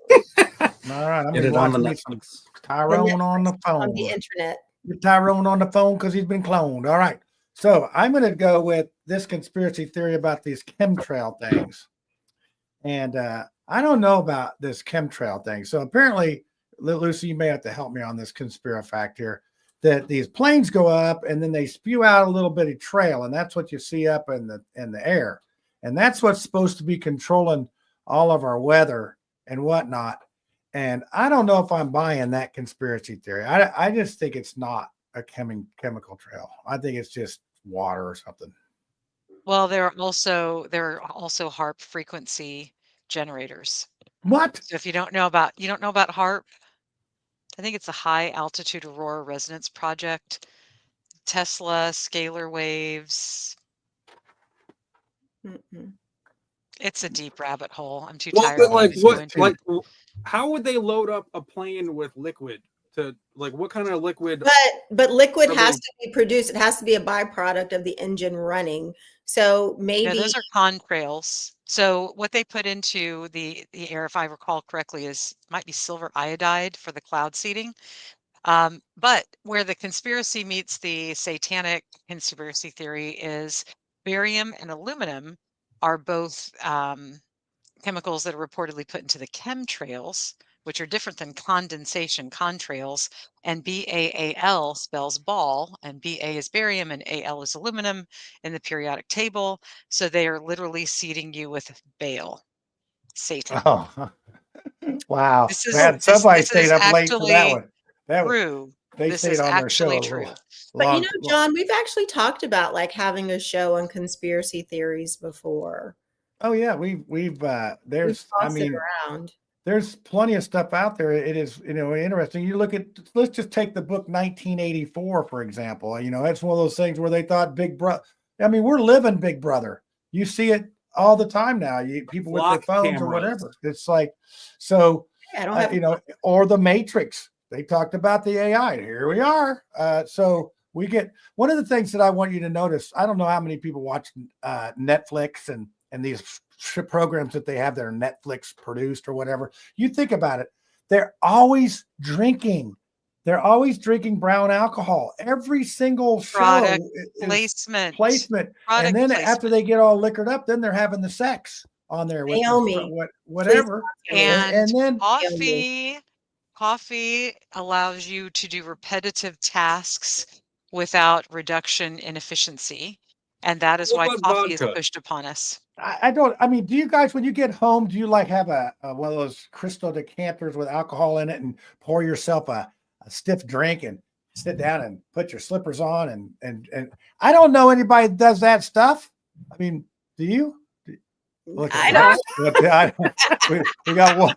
All right, I'm Get gonna it on watch the me some Netflix. Tyrone on the phone. on the internet. Get Tyrone on the phone because he's been cloned. All right. So I'm going to go with this conspiracy theory about these chemtrail things. And I don't know about this chemtrail thing. So apparently, Lucy, you may have to help me on this conspiracy fact here, that these planes go up and then they spew out a little bitty trail. And that's what you see up in the air. And that's what's supposed to be controlling all of our weather and whatnot. And I don't know if I'm buying that conspiracy theory. I just think it's not a chemical trail. I think it's just water or something. Well, there are also HARP frequency generators. What? So if you don't know about HARP, I think it's a high altitude aurora resonance project. Tesla, scalar waves. Mm-mm. It's a deep rabbit hole. I'm too Well, tired. but to like keep what? going. Like, how would they load up a plane with liquid? To like, what kind of liquid? But liquid Are has they- to be produced. It has to be a byproduct of the engine running. So No, maybe those are contrails. So what they put into the air, if I recall correctly, might be silver iodide for the cloud seeding. But where the conspiracy meets the satanic conspiracy theory is barium and aluminum are both chemicals that are reportedly put into the chemtrails, which are different than condensation contrails. And BAAL spells ball, and BA is barium, and AL is aluminum in the periodic table. So they are literally seeding you with Baal, Satan. Oh, wow. This is Man, somebody this stayed is up late for that actually one. That was, true. they This stayed is on their show actually a true. little But long. John, we've actually talked about like having a show on conspiracy theories before. Oh yeah, we've We've there's tossed it around. there's plenty of stuff out there. It is, interesting. You look at, let's just take the book 1984, for example. It's one of those things where they thought Big Brother. I mean, we're living Big Brother. You see it all the time now. People with their Lock phones cameras. or whatever. It's like, so, I don't have or the Matrix. They talked about the AI. Here we are. So we get one of the things that I want you to notice. I don't know how many people watch Netflix and these programs that they have that are Netflix produced or whatever. You think about it, they're always drinking. They're always drinking brown alcohol. Every single show Product is placement. placement. Product And then placement. after they get all liquored up, then they're having the sex on there with Naomi, whatever. And then coffee allows you to do repetitive tasks without reduction in efficiency. And that is What why about coffee is vodka? pushed upon us. I mean, do you guys, when you get home, do you like have a one of those crystal decanters with alcohol in it and pour yourself a stiff drink and sit down and put your slippers on and I don't know anybody that does that stuff. I mean, do you? Look, I don't. We got one.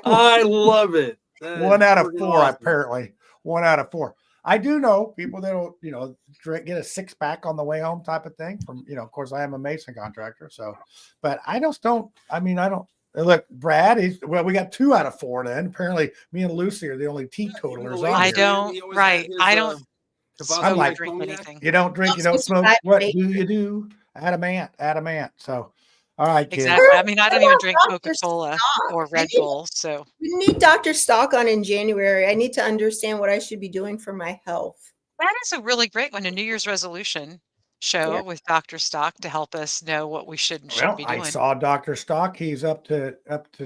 I love it. One out of four, apparently. 1 out of 4. I do know people that'll, get a 6-pack on the way home type of thing from, of course I am a mason contractor. So, but I just don't, I don't look, Brad, we got 2 out of 4 then. Apparently me and Lucy are the only teetotalers on I here. don't, right. I don't I'm like, drink anything. you don't drink, you don't smoke. What do you do? Adamant. So, all right, kids. Exactly. I mean, I don't even drink Coca-Cola or Red Bull. So we need Dr. Stock on in January. I need to understand what I should be doing for my health. that is a really great one, a New Year's resolution show with Dr. Stock to help us know what we should and shouldn't be doing. I saw Dr. Stock. He's up to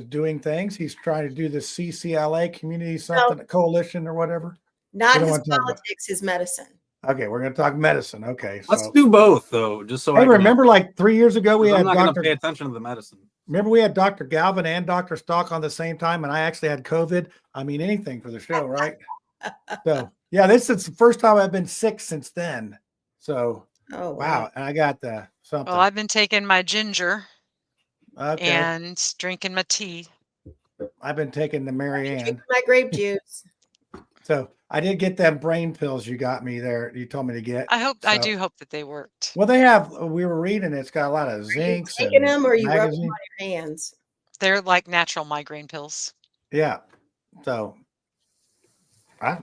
doing things. He's trying to do the CCLA community coalition or whatever. Not his politics, his medicine. Okay, we're going to talk medicine. Okay, let's do both though, just so. Hey, remember, like 3 years ago, we had I'm not going to Dr. pay attention to the medicine. Remember, we had Dr. Galvin and Dr. Stock on the same time, and I actually had COVID. I mean, anything for the show, right? So, yeah, this is the first time I've been sick since then. So, wow, and I got something. Well, I've been taking my ginger Okay. and drinking my tea. I've been taking the Marianne. My grape juice. So I did get them brain pills you got me there. You told me to get. I do hope that they worked. Well, they have. We were reading. It's got a lot of zincs. Taking them, or you rub them magazine. on your hands? They're like natural migraine pills. Yeah. So, all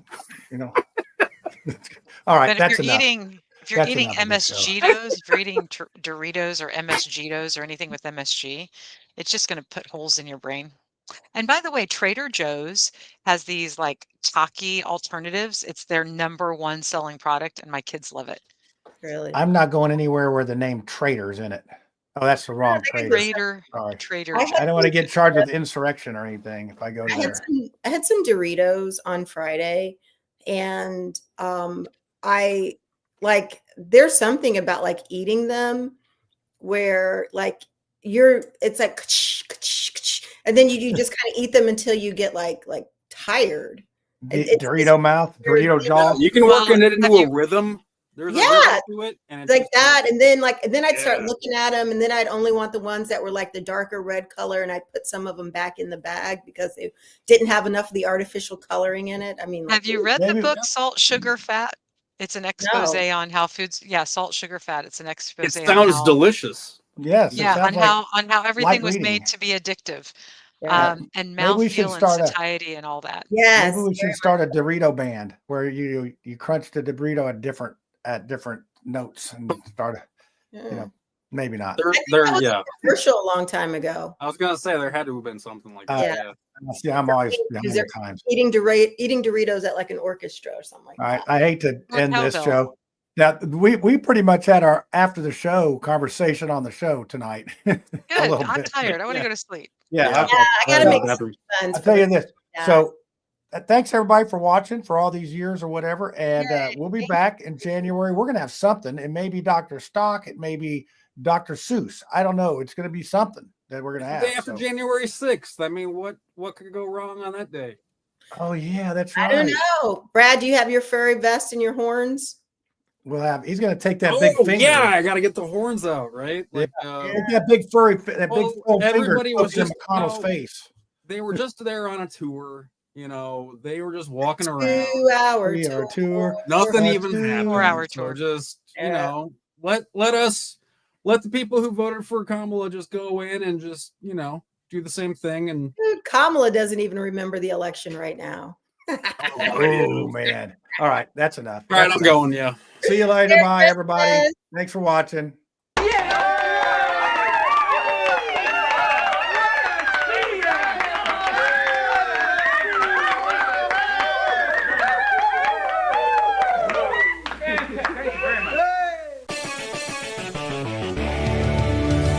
right. But That's if you're enough. eating MSGitos, if you're eating Doritos or MSGitos or anything with MSG, it's just going to put holes in your brain. And by the way, Trader Joe's has these like Taki alternatives. It's their #1 selling product, and my kids love it. Really? I'm not going anywhere where the name Trader's in it. Oh, that's the wrong Trader. Trader. I don't want to get charged with insurrection or anything if I go to there. I had some Doritos on Friday, and I like. There's something about like eating them where like it's like, and then you just kind of eat them until you get like tired. Dorito mouth, Dorito jaw. You can work it into a rhythm. There's a rhythm to it, and like that. And then I'd start looking at them, and then I'd only want the ones that were like the darker red color, and I'd put some of them back in the bag because they didn't have enough of the artificial coloring in it. I mean, have you read the book Salt, Sugar, Fat? It's an expose on how foods. Yeah, salt, sugar, fat. It's an expose. It sounds delicious. Yes. Yeah, on how everything was made to be addictive, and mouthfeel and satiety and all that. Yes. Maybe we should start a Dorito band where you crunch the Dorito at different notes and start maybe not. They're commercial a long time ago. I was gonna say there had to have been something like that. Yeah, I'm always behind the times. Eating Doritos at like an orchestra or something like that. I hate to end this show. Now we pretty much had our after the show conversation on the show tonight. Good. I'm tired. I want to go to sleep. Yeah, I gotta make some plans. I'll tell you this. So thanks everybody for watching for all these years or whatever. And we'll be back in January. We're gonna have something. It may be Dr. Stock, it may be Dr. Seuss. I don't know. It's gonna be something that we're gonna have. The day after January 6th. I mean, what could go wrong on that day? Oh yeah, that's right. I don't know. Brad, do you have your furry vest and your horns? He's going to take that big finger. Yeah, I got to get the horns out, right? Like, that big furry, that big full finger was just McConnell's face. They were just there on a tour, they were just walking around. 2 hour tour. Nothing even happened. 4-hour tour. So just let the people who voted for Kamala just go in and just do the same thing. And Kamala doesn't even remember the election right now. Oh man! All right, that's enough. All right, I'm going. Yeah. See you later. Bye, everybody. Thanks for watching.